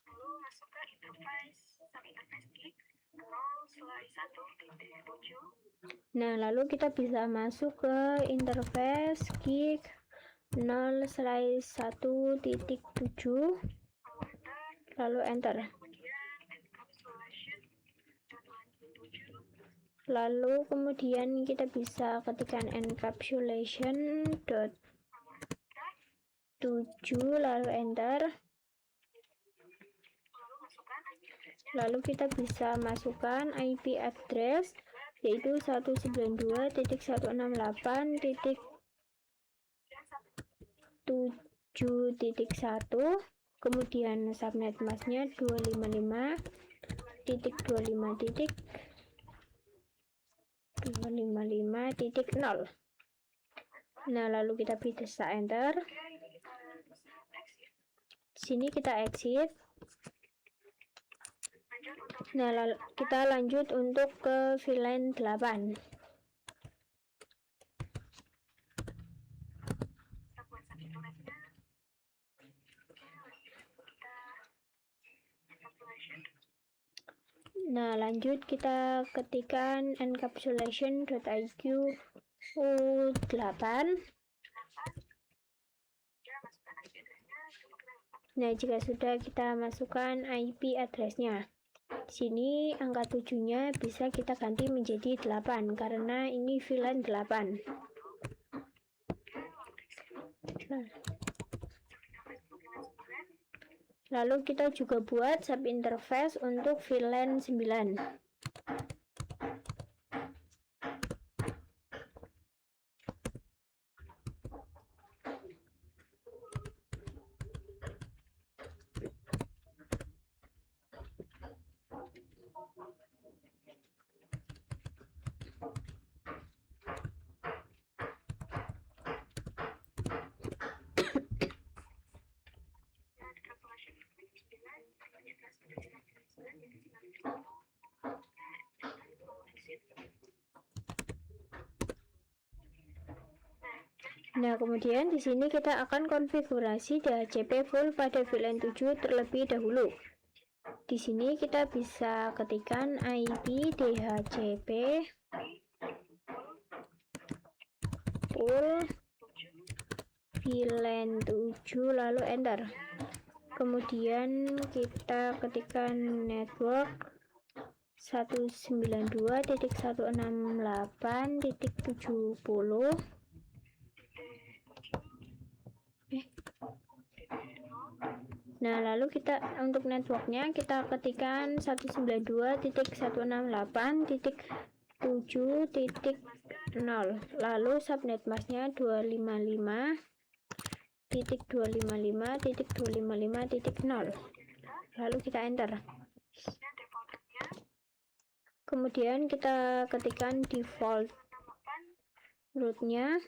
Lalu masuk ke interface sub interface gig 0/1.7. Nah, lalu kita bisa masuk ke interface gig 0/1.7. Lalu enter. Lalu kemudian kita bisa ketikkan encapsulation dot 7, lalu enter. Lalu masukkan IP address-nya. Lalu kita bisa masukkan IP address yaitu 192.168.7.1, kemudian subnet masknya 255.255.0. Nah, lalu kita bisa enter. Oke, ini kita bisa exit. Sini kita exit. Lanjut untuk Nah, lalu kita lanjut untuk ke VLAN 8. kita buat subnet nya. Oke, lanjut kita encapsulation. Nah, lanjut kita ketikkan encapsulation.iq U8. Ya, masukkan IP address-nya. Coba kita lihat. Nah, jika sudah, kita masukkan IP address-nya. Di sini angka 7-nya bisa kita ganti menjadi 8 karena ini VLAN 8. Lalu kita juga buat subinterface untuk VLAN 9. Ya, encapsulation 9. IP address 9 jadi 9. Oke, kita itu exit. Nah, kemudian di sini kita akan konfigurasi DHCP full pada VLAN 7 terlebih dahulu. Di sini kita bisa ketikkan IP DHCP full VLAN 7 lalu enter. Kemudian kita ketikkan network 192.168.70. Nah, lalu kita untuk networknya kita ketikkan 192.168.7.0, lalu subnet masknya 255.255.255.0, lalu kita enter. Kemudian kita ketikkan default rootnya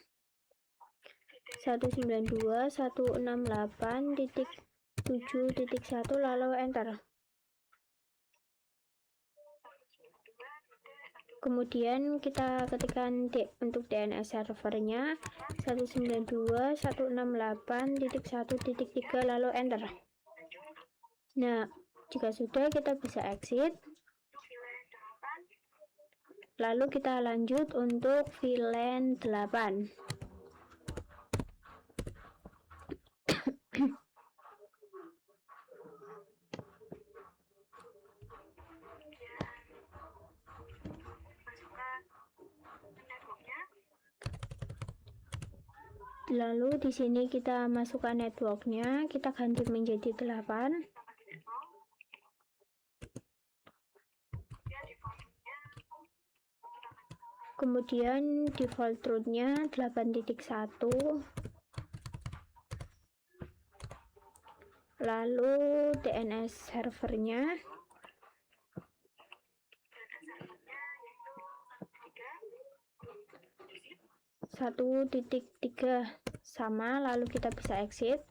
192.168.7.1 lalu enter. Kemudian kita ketikkan untuk DNS servernya 192.168.1.3 lalu enter. Nah, jika sudah, kita bisa exit. Lalu kita lanjut untuk VLAN 8. Lalu di sini kita masukkan networknya, kita ganti menjadi 8. Kemudian default rootnya 8.1. Lalu DNS servernya 1.3 sama, lalu kita bisa exit.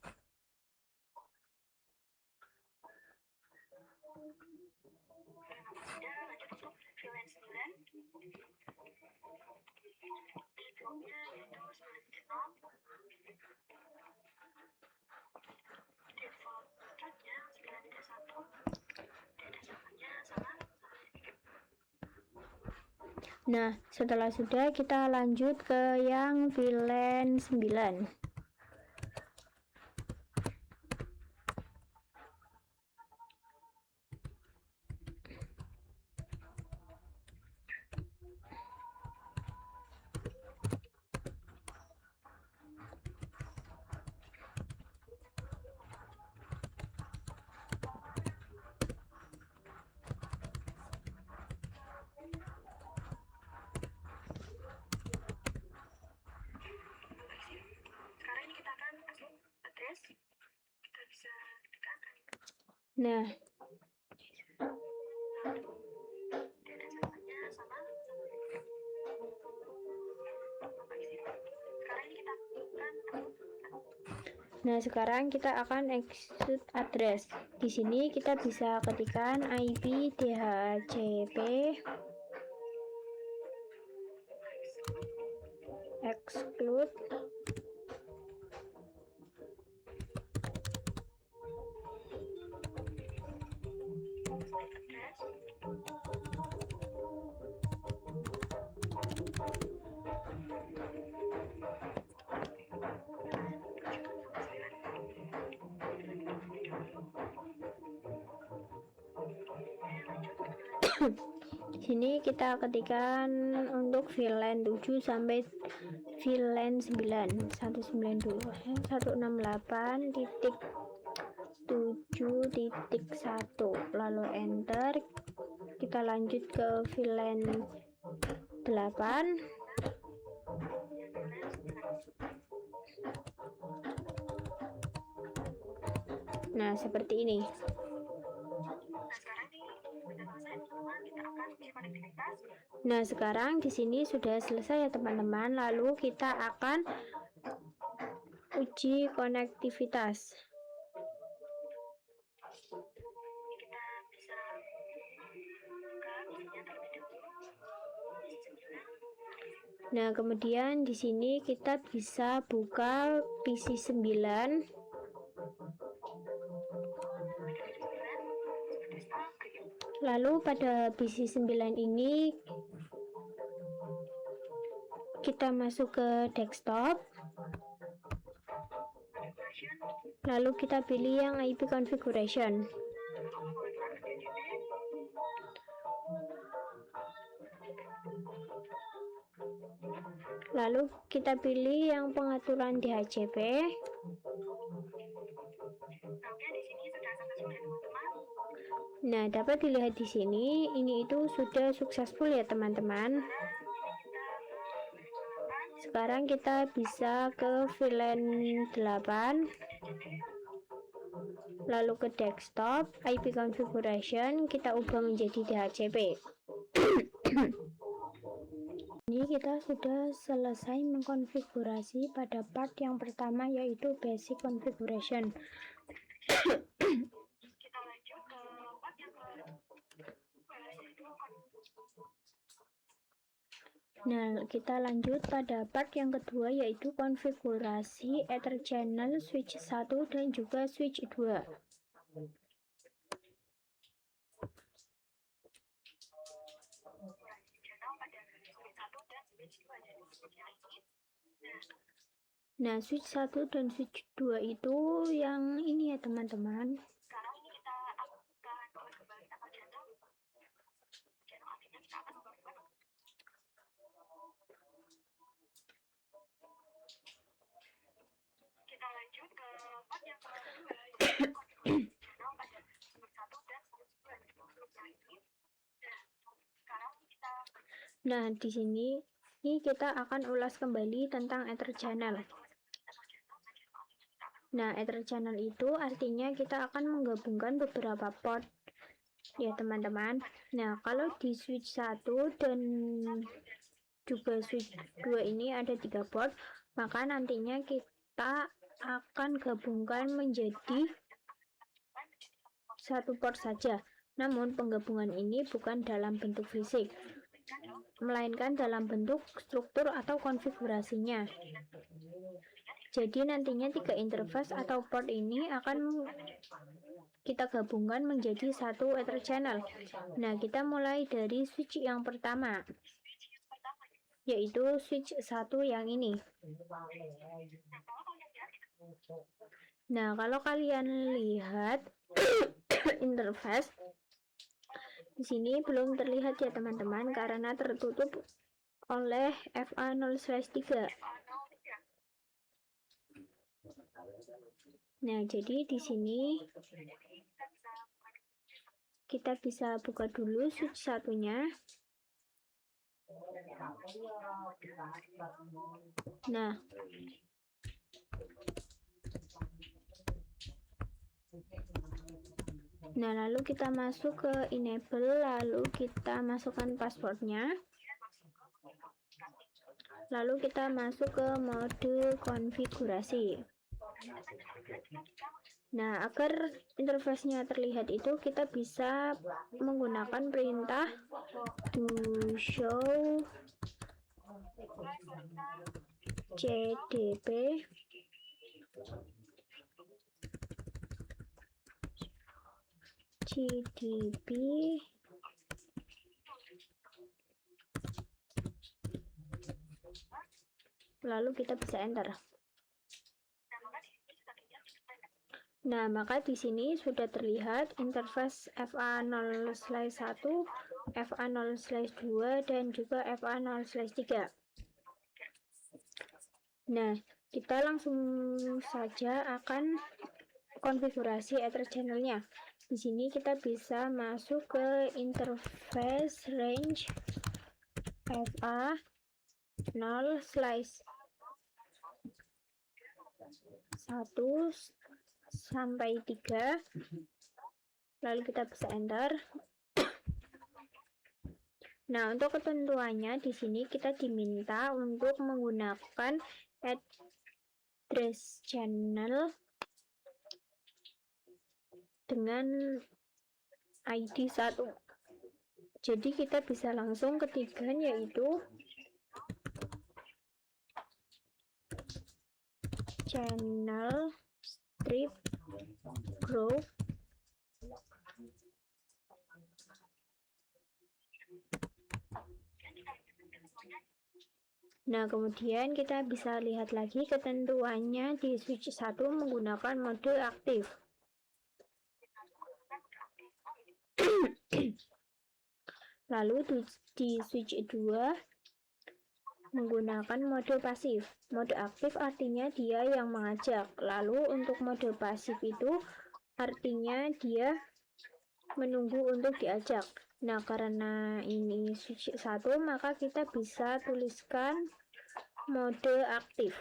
Nah, setelah sudah, kita lanjut ke yang VLAN 9. Nah, dan hasilnya sama. sekarang kita akan execute address. Di sini kita bisa ketikkan IP DHCP exclude sini kita ketikkan untuk VLAN 7 sampai VLAN 9 192.7.1 lalu enter. Kita lanjut ke VLAN 8. Nah, seperti ini. Nah, sekarang di sini sudah selesai ya teman-teman. Lalu kita akan uji konektivitas. Kita bisa buka misinya terlebih dahulu. Nah, kemudian di sini kita bisa buka PC 9. Lalu pada PC 9 ini kita masuk ke desktop. Lalu kita pilih yang IP configuration. Lalu kita pilih yang pengaturan DHCP. Nah, dapat dilihat di sini, ini itu sudah successful ya teman-teman. Sekarang kita bisa ke VLAN 8. Lalu ke desktop, IP configuration, kita ubah menjadi DHCP. Ini kita sudah selesai mengkonfigurasi pada part yang pertama, yaitu basic configuration. Kita lanjut ke part yang kedua, yaitu Nah, kita lanjut pada part yang kedua, yaitu konfigurasi Ether channel switch 1 dan juga switch 2. Nah, switch 1 dan switch 2 itu yang ini ya teman-teman. Sekarang ini kita akan kembali apa channel artinya kita akan membuat. Kita lanjut ke part yang kedua, yaitu konfigurasi channel pada switch 1 dan switch 2. Sekarang kita di sini kita akan ulas kembali tentang Ether channel. Nah, Ether channel itu artinya kita akan menggabungkan beberapa port ya teman-teman. Nah, kalau di switch 1 dan juga switch 2 ini ada 3 port, maka nantinya kita akan gabungkan menjadi satu port saja. Namun penggabungan ini bukan dalam bentuk fisik, melainkan dalam bentuk struktur atau konfigurasinya. Jadi nantinya 3 interface atau port ini akan kita gabungkan menjadi satu Ether channel. Nah, kita mulai dari switch yang pertama, yaitu switch 1 yang ini. Nah, kalau kalian lihat interface di sini belum terlihat ya teman-teman, karena tertutup oleh FA0/3. Nah, jadi di sini kita bisa buka dulu switch satunya. Nah, Nah, lalu kita masuk ke enable, lalu kita masukkan passwordnya, lalu kita masuk ke mode konfigurasi. Nah, agar interface-nya terlihat itu kita bisa menggunakan perintah do show cdp gdp lalu kita bisa enter. Nah, maka di sini sudah terlihat interface FA0/1, FA0/2, dan juga FA0/3. Nah, kita langsung saja akan konfigurasi Ether channelnya. Di sini kita bisa masuk ke interface range FA0/1 sampai 3, lalu kita bisa enter. Nah, untuk ketentuannya di sini kita diminta untuk menggunakan address channel dengan ID 1. Jadi kita bisa langsung ketikkan yaitu channel strip group Nah, kemudian kita bisa lihat lagi ketentuannya di switch 1 menggunakan mode aktif. Lalu di switch 2 menggunakan mode pasif. Mode aktif artinya dia yang mengajak. Lalu untuk mode pasif itu artinya dia menunggu untuk diajak. Nah, karena ini switch 1, maka kita bisa tuliskan mode aktif.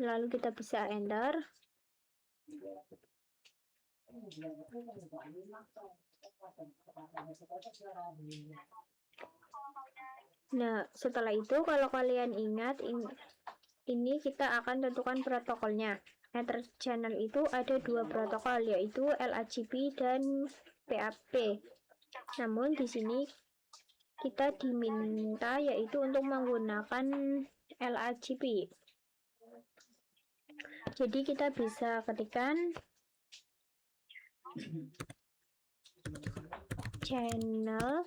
Lalu kita bisa enter. Nah, setelah itu kalau kalian ingat ini kita akan tentukan protokolnya. Ether channel itu ada 2 protokol, yaitu LAGP dan PAP. Namun di sini kita diminta yaitu untuk menggunakan LAGP. Jadi kita bisa ketikkan channel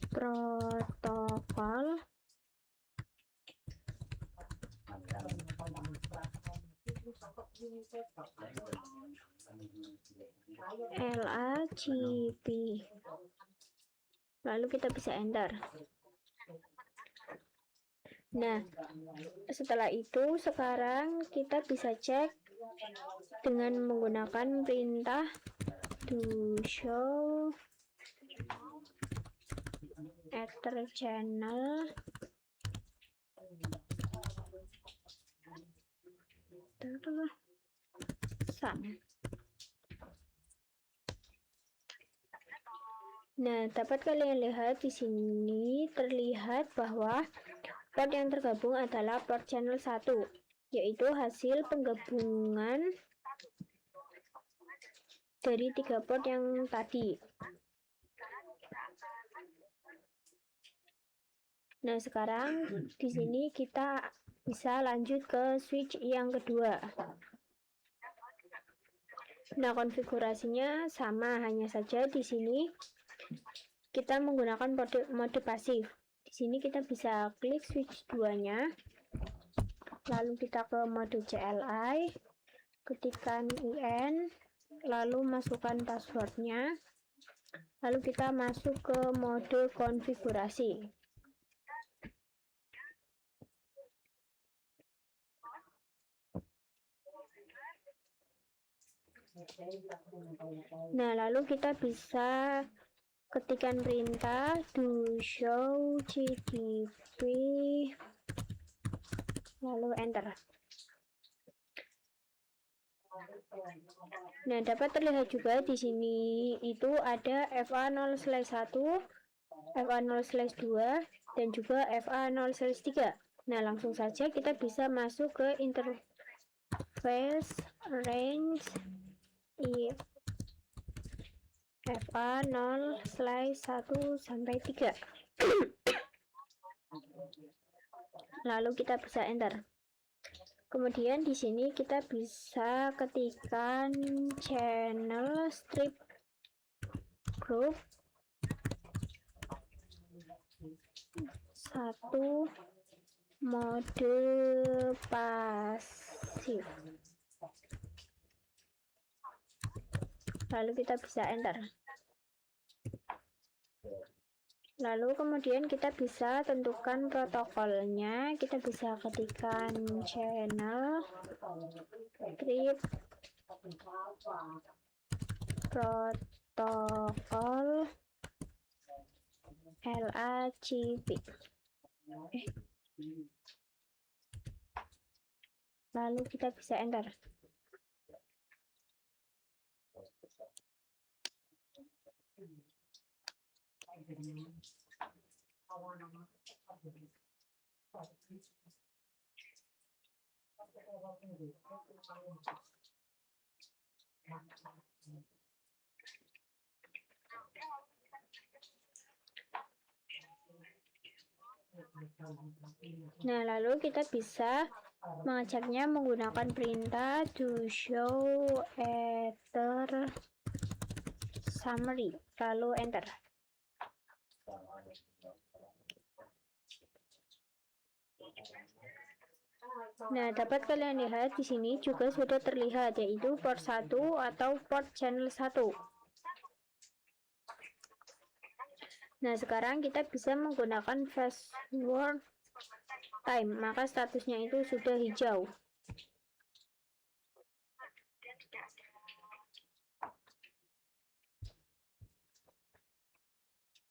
protokol LAGP. Lalu kita bisa enter. Nah, setelah itu sekarang kita bisa cek dengan menggunakan perintah do show Ether channel sum. Nah, dapat kalian lihat di sini terlihat bahwa port yang tergabung adalah port channel 1, yaitu hasil penggabungan dari 3 port yang tadi. Nah, sekarang di sini kita bisa lanjut ke switch yang kedua. Nah, konfigurasinya sama, hanya saja di sini kita menggunakan mode pasif. Di sini kita bisa klik switch 2-nya, lalu kita ke mode CLI, ketikkan IN, lalu masukkan passwordnya, lalu kita masuk ke mode konfigurasi. Nah, lalu kita bisa ketikkan perintah do show GDP, lalu enter. Nah, dapat terlihat juga di sini itu ada FA0/1, FA0/2, dan juga FA0/3. Nah, langsung saja kita bisa masuk ke interface range FA0/1 sampai 3. Lalu kita bisa enter. Kemudian di sini kita bisa ketikkan channel strip group 1 mode pasif. Lalu kita bisa enter. Lalu kemudian kita bisa tentukan protokolnya. Kita bisa ketikkan channel strip protokol LACP. Lalu kita bisa enter. Nah, lalu kita bisa mengejaknya menggunakan perintah do show ether summary, lalu enter. Nah, dapat kalian lihat di sini juga sudah terlihat, yaitu port 1 atau port channel 1. Nah, sekarang kita bisa menggunakan password time, maka statusnya itu sudah hijau.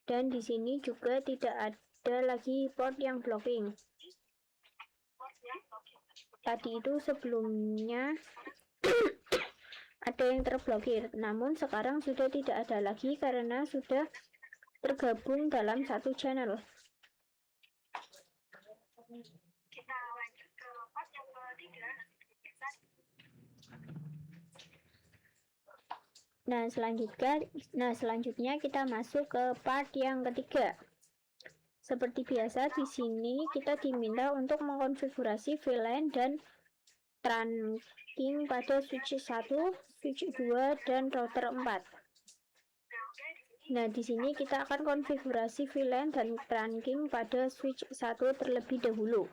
Dan di sini juga tidak ada lagi port yang blocking. Tadi itu sebelumnya ada yang terblokir, namun sekarang sudah tidak ada lagi karena sudah tergabung dalam satu channel. Kita lanjut ke part yang ketiga. Nah, selanjutnya kita masuk ke part yang ketiga. Seperti biasa di sini kita diminta untuk mengkonfigurasi VLAN dan trunking pada switch 1, switch 2, dan router 4. Nah, di sini kita akan konfigurasi VLAN dan trunking pada switch 1 terlebih dahulu.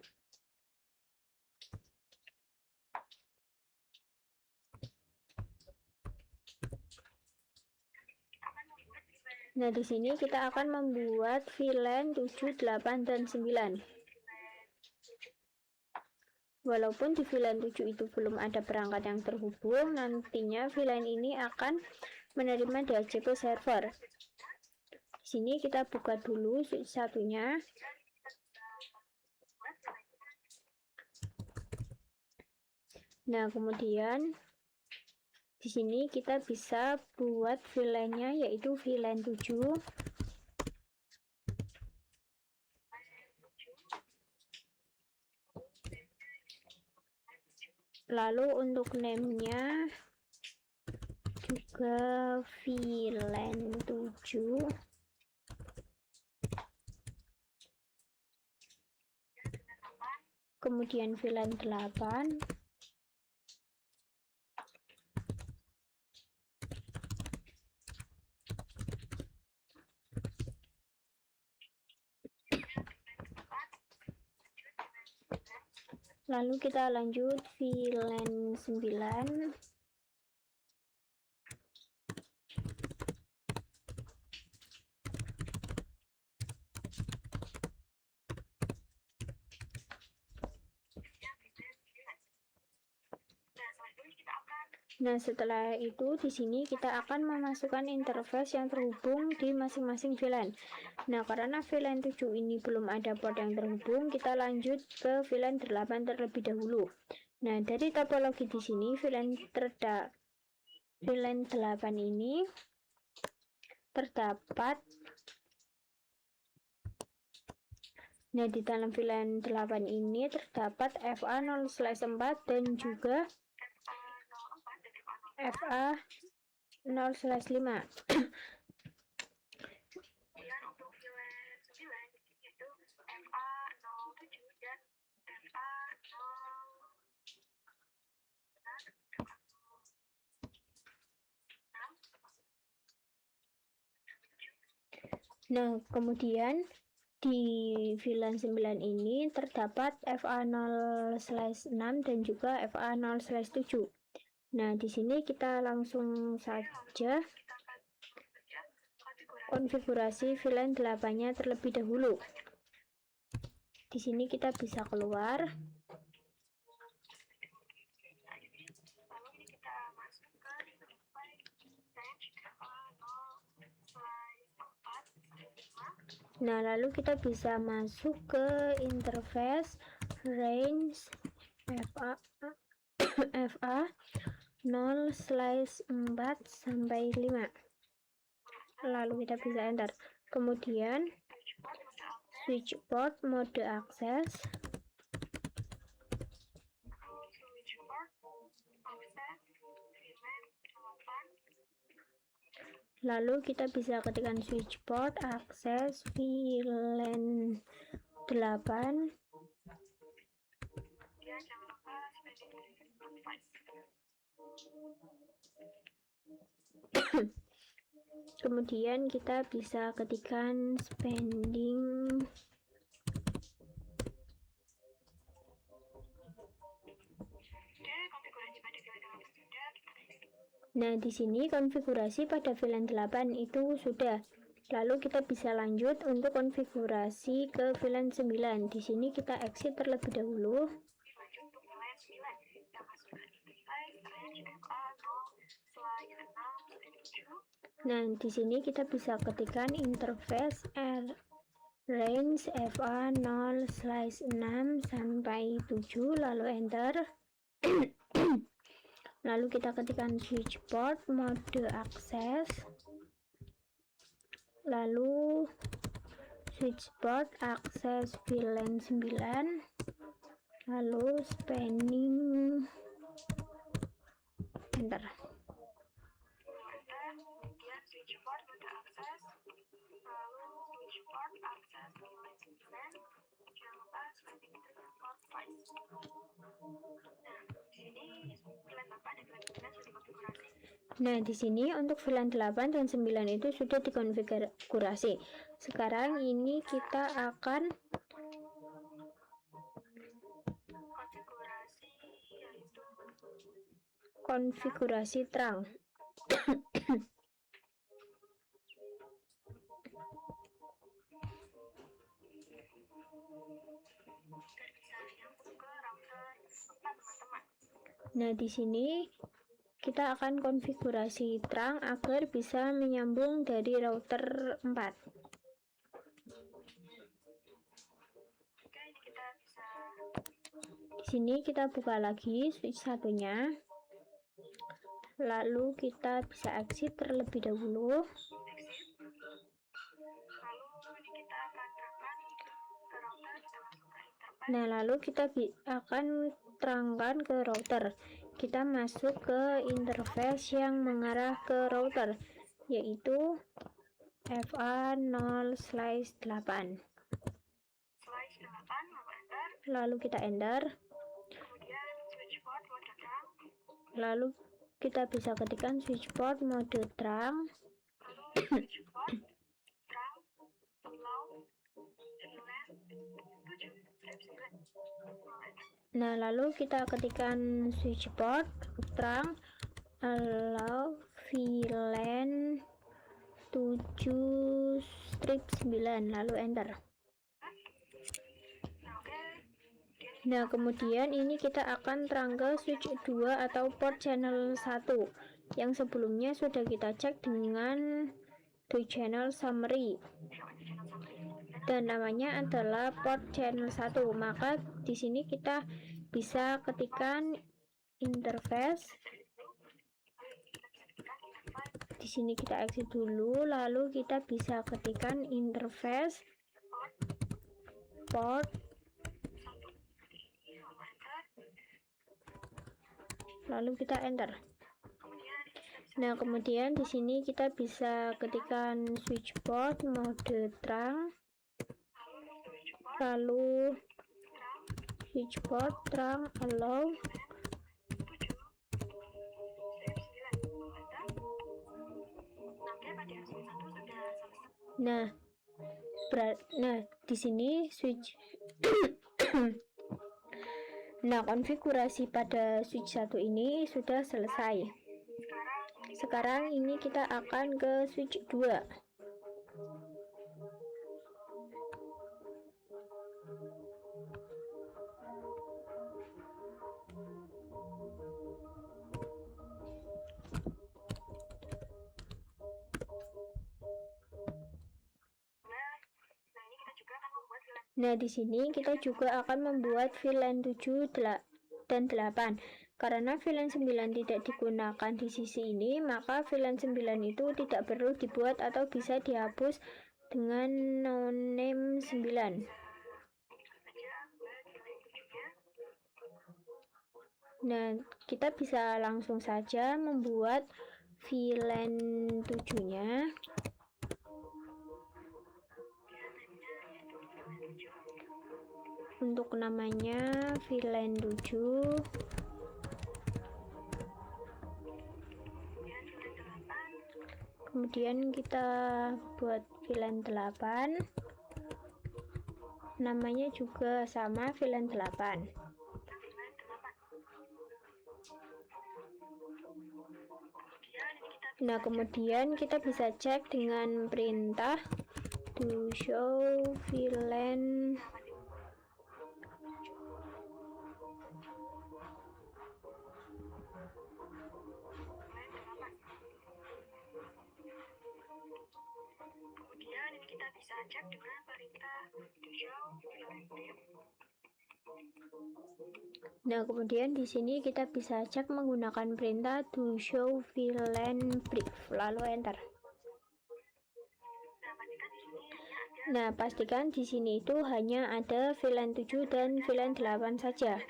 Nah, di sini kita akan membuat VLAN 7, 8, dan 9. Walaupun di VLAN 7 itu belum ada perangkat yang terhubung, nantinya VLAN ini akan menerima DHCP server. Di sini kita buka dulu switch satunya. Nah, kemudian di sini kita bisa buat VLAN-nya, yaitu VLAN 7. Lalu untuk name-nya juga VLAN 7. Kemudian VLAN 8. Lalu kita lanjut VLAN 9. Nah, selanjutnya kita akan Nah, setelah itu di sini kita akan memasukkan interface yang terhubung di masing-masing VLAN. Nah, karena VLAN 7 ini belum ada port yang terhubung, kita lanjut ke VLAN 8 terlebih dahulu. Nah, dari topologi di sini VLAN 8 ini terdapat. Nah, di dalam VLAN 8 ini terdapat FA0/4 dan juga FA0/5. Kemudian untuk VLAN 9 yaitu FA07 dan Nah, kemudian di VLAN 9 ini terdapat FA0/6 dan juga FA0/7. Nah, di sini kita langsung saja konfigurasi VLAN 8-nya terlebih dahulu. Di sini kita bisa keluar. Lalu ini kita masuk ke range FA0/4. Nah, lalu kita bisa masuk ke interface range FA0/4 sampai 5. Lalu kita bisa enter. Kemudian switch port mode akses. Lalu kita bisa ketikkan switch port akses VLAN 8. Ya, jangan lupa Kemudian kita bisa ketikkan spending. Nah, di sini konfigurasi pada VLAN 8 itu sudah. Lalu kita bisa lanjut untuk konfigurasi ke VLAN 9. Di sini kita exit terlebih dahulu. Nah, di sini kita bisa ketikkan interface range FA0/6 sampai 7, lalu enter. Lalu kita ketikkan switch port mode akses, lalu switch port akses VLAN 9, lalu spanning, enter. Kemudian switch port mode akses, lalu switch port akses VLAN 9, jangan lupa spanning port 5. Nah, di sini untuk VLAN 8 dan 9 itu sudah dikonfigurasi. Sekarang ini kita akan konfigurasi terang. Nah, di sini kita akan konfigurasi terang agar bisa menyambung dari router 4. Di sini kita buka lagi switch satunya. Lalu kita bisa exit terlebih dahulu. Nah, lalu kita akan terangkan ke router. Kita masuk ke interface yang mengarah ke router, yaitu FA0/8. Lalu kita enter. Lalu kita bisa ketikkan switch port mode terang. Nah, lalu kita ketikkan switch port terang allow VLAN 7/9, lalu enter. Nah, kemudian ini kita akan terang ke switch 2 atau port channel 1 yang sebelumnya sudah kita cek dengan do channel summary dan namanya adalah port channel 1. Maka di sini kita bisa ketikkan interface. Di sini kita exit dulu, lalu kita bisa ketikkan interface port, lalu kita enter. Nah, kemudian di sini kita bisa ketikkan switch port mode terang, lalu switch port terang allow. Nah, di sini switch Nah, konfigurasi pada switch 1 ini sudah selesai. Sekarang ini kita akan ke switch 2. Nah, di sini kita juga akan membuat VLAN 7 dan 8. Karena VLAN 9 tidak digunakan di sisi ini, maka VLAN 9 itu tidak perlu dibuat atau bisa dihapus dengan noname 9. Nah, kita bisa langsung saja membuat VLAN 7-nya. Untuk namanya VLAN 7. Kemudian kita buat VLAN 8. Namanya juga sama, VLAN 8. Nah, kemudian kita bisa cek dengan perintah to show VLAN Kemudian ini kita bisa cek dengan perintah to show VLAN div. Nah, kemudian di sini kita bisa cek menggunakan perintah to show VLAN brief, lalu enter. Nah, pastikan di sini itu hanya ada VLAN 7 dan VLAN 8 saja.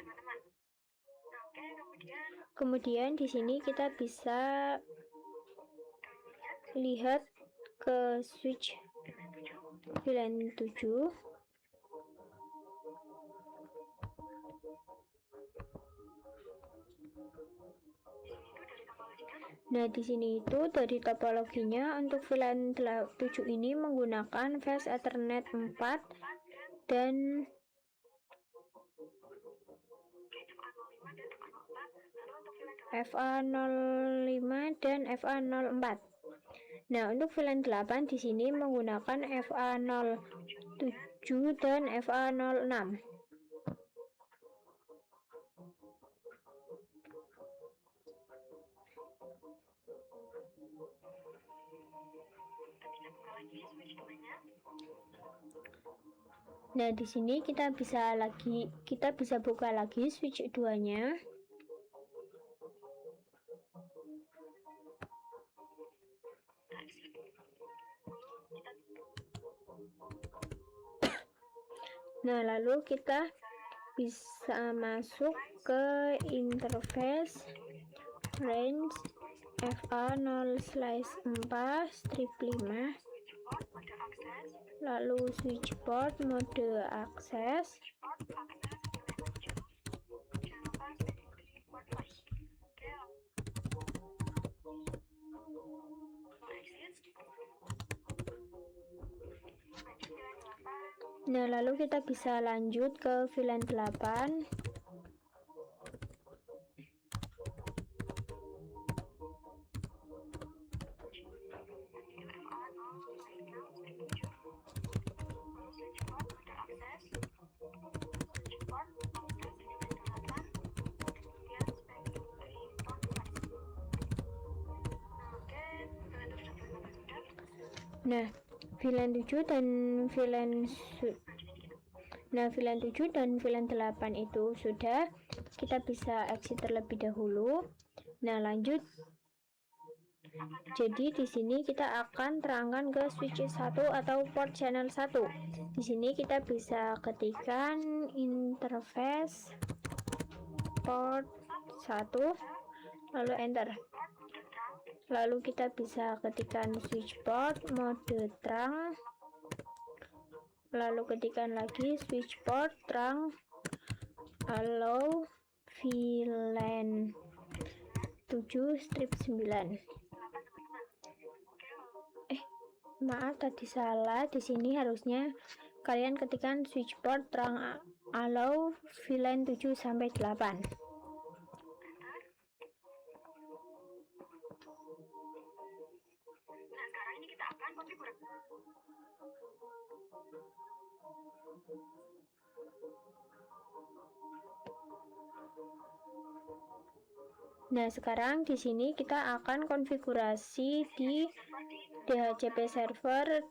Kemudian di sini kita bisa lihat ke switch VLAN 7. Nah, di sini itu dari topologinya untuk VLAN 7 ini menggunakan fast Ethernet 4 dan FA05 dan FA04. Nah, untuk VLAN 8 di sini menggunakan FA07 dan FA06. Nah, di sini kita bisa buka lagi switch 2-nya. Nah, lalu kita bisa masuk ke interface range FA0/4 strip 5, lalu switch port mode akses, nah lalu kita bisa lanjut ke VLAN 8. Nah, VLAN 7 dan VLAN VLAN 7 dan VLAN 8 itu sudah, kita bisa exit terlebih dahulu. Nah, lanjut. Jadi di sini kita akan terangkan ke switch 1 atau port channel 1. Di sini kita bisa ketikkan interface port 1 lalu enter. Lalu kita bisa ketikkan switch port mode terang, lalu ketikkan lagi switch port terang, allow VLAN 7 strip 9. Maaf tadi salah. Di sini harusnya kalian ketikkan switch port terang allow VLAN 7 sampai 8. Nah, sekarang ini kita akan konfigurasi. Nah, sekarang di sini kita akan konfigurasi di DHCP server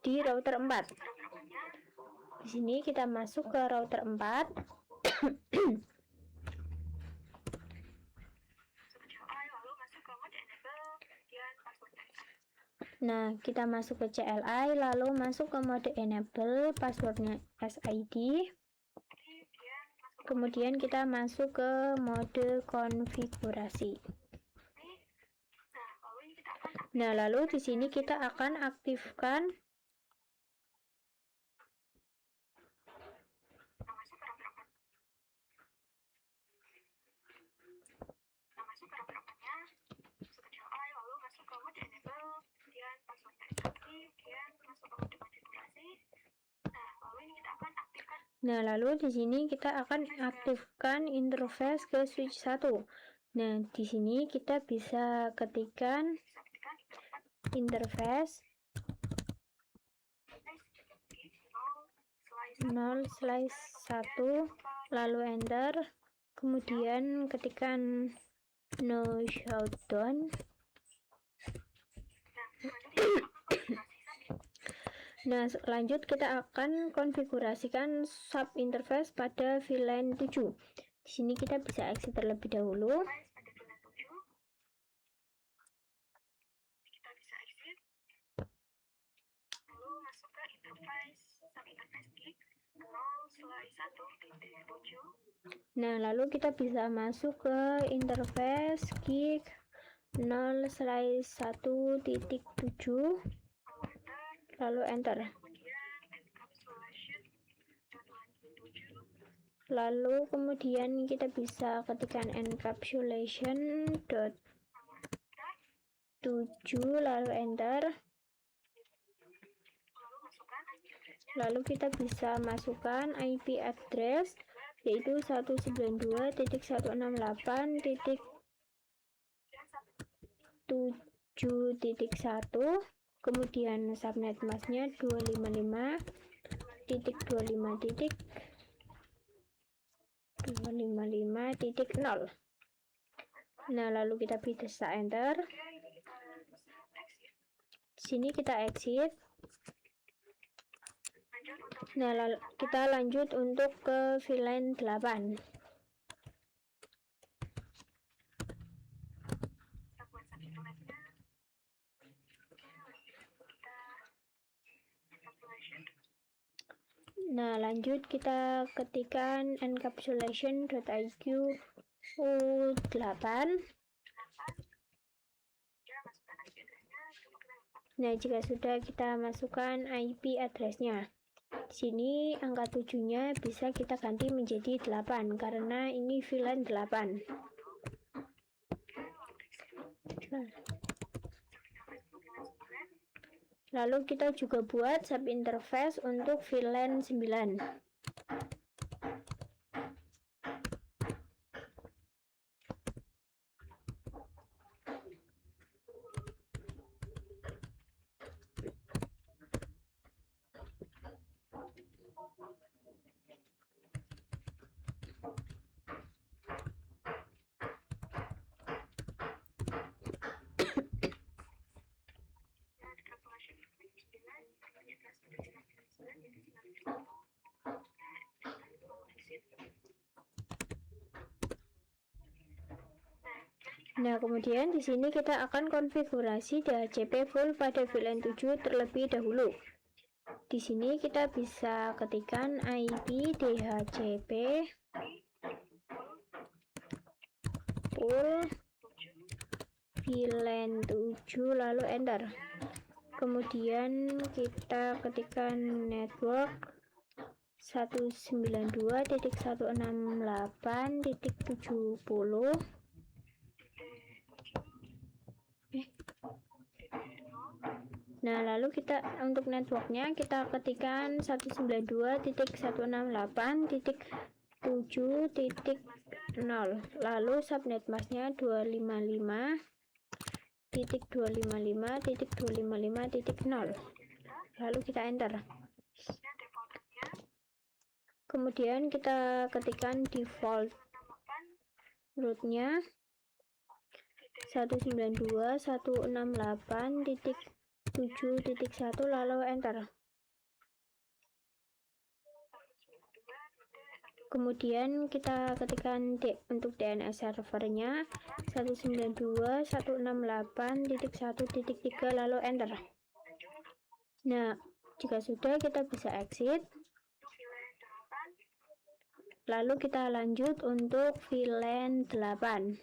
di router 4. Di sini kita masuk ke router 4. Lalu masuk ke mode enable, kemudian password. Nah, kita masuk ke CLI, lalu masuk ke mode enable, passwordnya SID. Kemudian kita masuk ke mode konfigurasi. Nah, lalu di sini kita akan aktifkan lalu masuk ke mode enable, kemudian passwordnya SID, kemudian masuk ke mode konfigurasi. Nah, lalu ini kita akan aktifkan. Nah, lalu di sini kita akan aktifkan interface ke switch 1. Nah, di sini kita bisa ketikkan interface 0/1 lalu enter, kemudian ketikkan no shutdown. Nah, lanjut kita akan konfigurasikan sub interface pada VLAN 7. Di sini kita bisa exit terlebih dahulu. Kita bisa exit. Lalu masuk ke interface, sub interface di 0/1.7. Nah, lalu kita bisa masuk ke interface gig 0/1.7 lalu enter. Lalu kemudian kita bisa ketikkan encapsulation dot 7 lalu enter. Lalu kita bisa masukkan IP address yaitu 192.168.7.1, kemudian subnet masknya 255.255.0. Nah, lalu kita bisa enter. Di sini kita exit. Nah, kita lanjut untuk ke VLAN 8. Nah, lanjut kita ketikkan encapsulation.iq U8. Nah, jika sudah, kita masukkan IP address-nya. Di sini angka 7-nya bisa kita ganti menjadi 8 karena ini VLAN 8. Lalu kita juga buat sub interface untuk VLAN 9. Nah, kemudian di sini kita akan konfigurasi DHCP full pada VLAN 7 terlebih dahulu. Di sini kita bisa ketikkan IP DHCP full VLAN 7 lalu enter. Kemudian kita ketikkan network 192.168.70. Nah, lalu kita untuk networknya kita ketikkan 192.168.7.0, lalu subnet masknya 255.255.255.0, lalu kita enter. Kemudian kita ketikkan default rootnya 192.168.7.1 lalu enter. Kemudian kita ketikkan untuk DNS servernya 192.168.1.3 lalu enter. Nah, jika sudah kita bisa exit. Lalu kita lanjut untuk VLAN 8.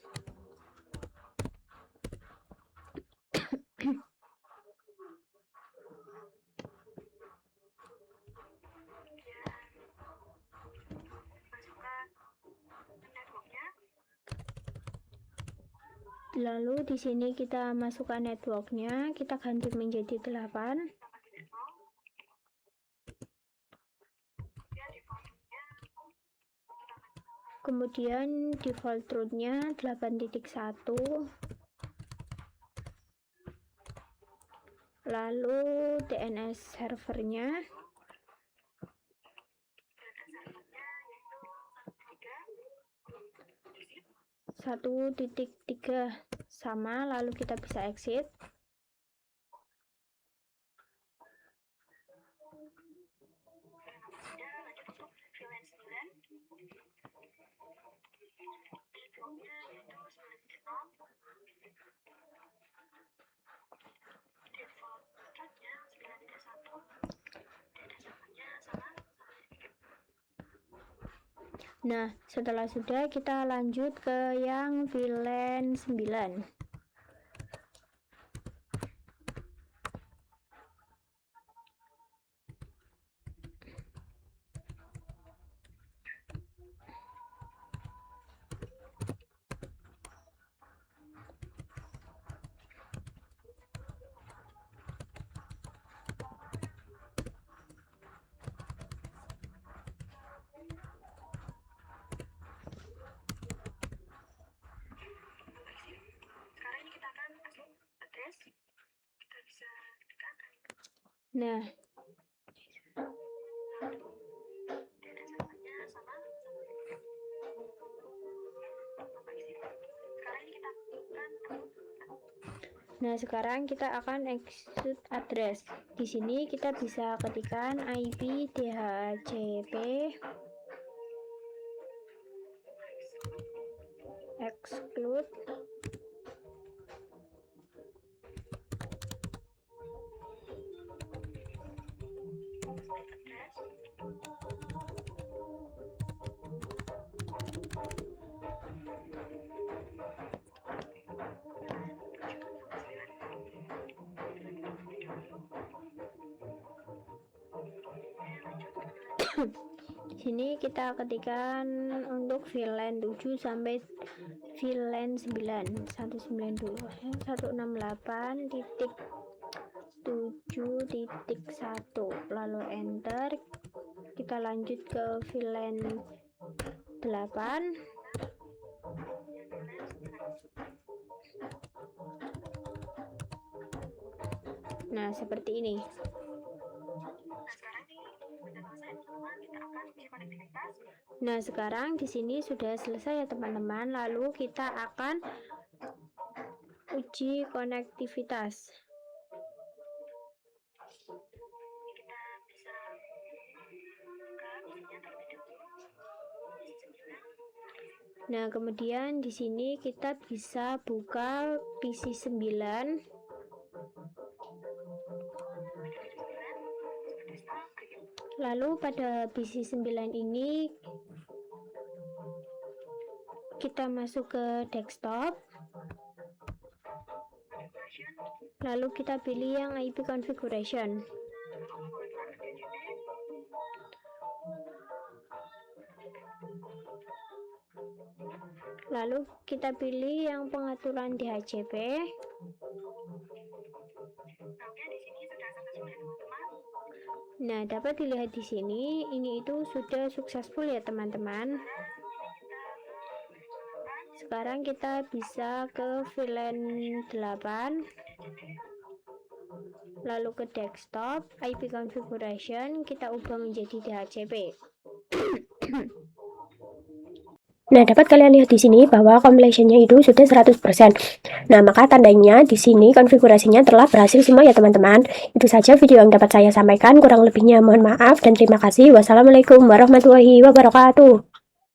Lalu di sini kita masukkan networknya, kita ganti menjadi 8. Kemudian default rootnya 8.1. Lalu DNS servernya 1.3 sama, lalu kita bisa exit. Nah, setelah sudah kita lanjut ke yang VLAN 9. Nah, sekarang kita akan execute address. Di sini kita bisa ketikkan IP DHCP exclude sini kita ketikkan untuk VLAN 7 sampai VLAN 9 192.168.7.1 lalu enter. Kita lanjut ke VLAN 8. Nah, seperti ini. Nah, sekarang di sini sudah selesai ya teman-teman. Lalu kita akan uji konektivitas. Nah, kemudian di sini kita bisa buka PC 9. Lalu pada PC 9 ini kita masuk ke desktop. Lalu kita pilih yang IP configuration. Lalu kita pilih yang pengaturan DHCP. Nah, dapat dilihat di sini, ini itu sudah successful ya teman-teman. Sekarang kita bisa ke VLAN 8, lalu ke desktop, IP configuration, kita ubah menjadi DHCP. Nah, dapat kalian lihat di sini bahwa completion-nya itu sudah 100%. Nah, maka tandanya di sini konfigurasinya telah berhasil semua ya teman-teman. Itu saja video yang dapat saya sampaikan, kurang lebihnya mohon maaf dan terima kasih. Wassalamualaikum warahmatullahi wabarakatuh.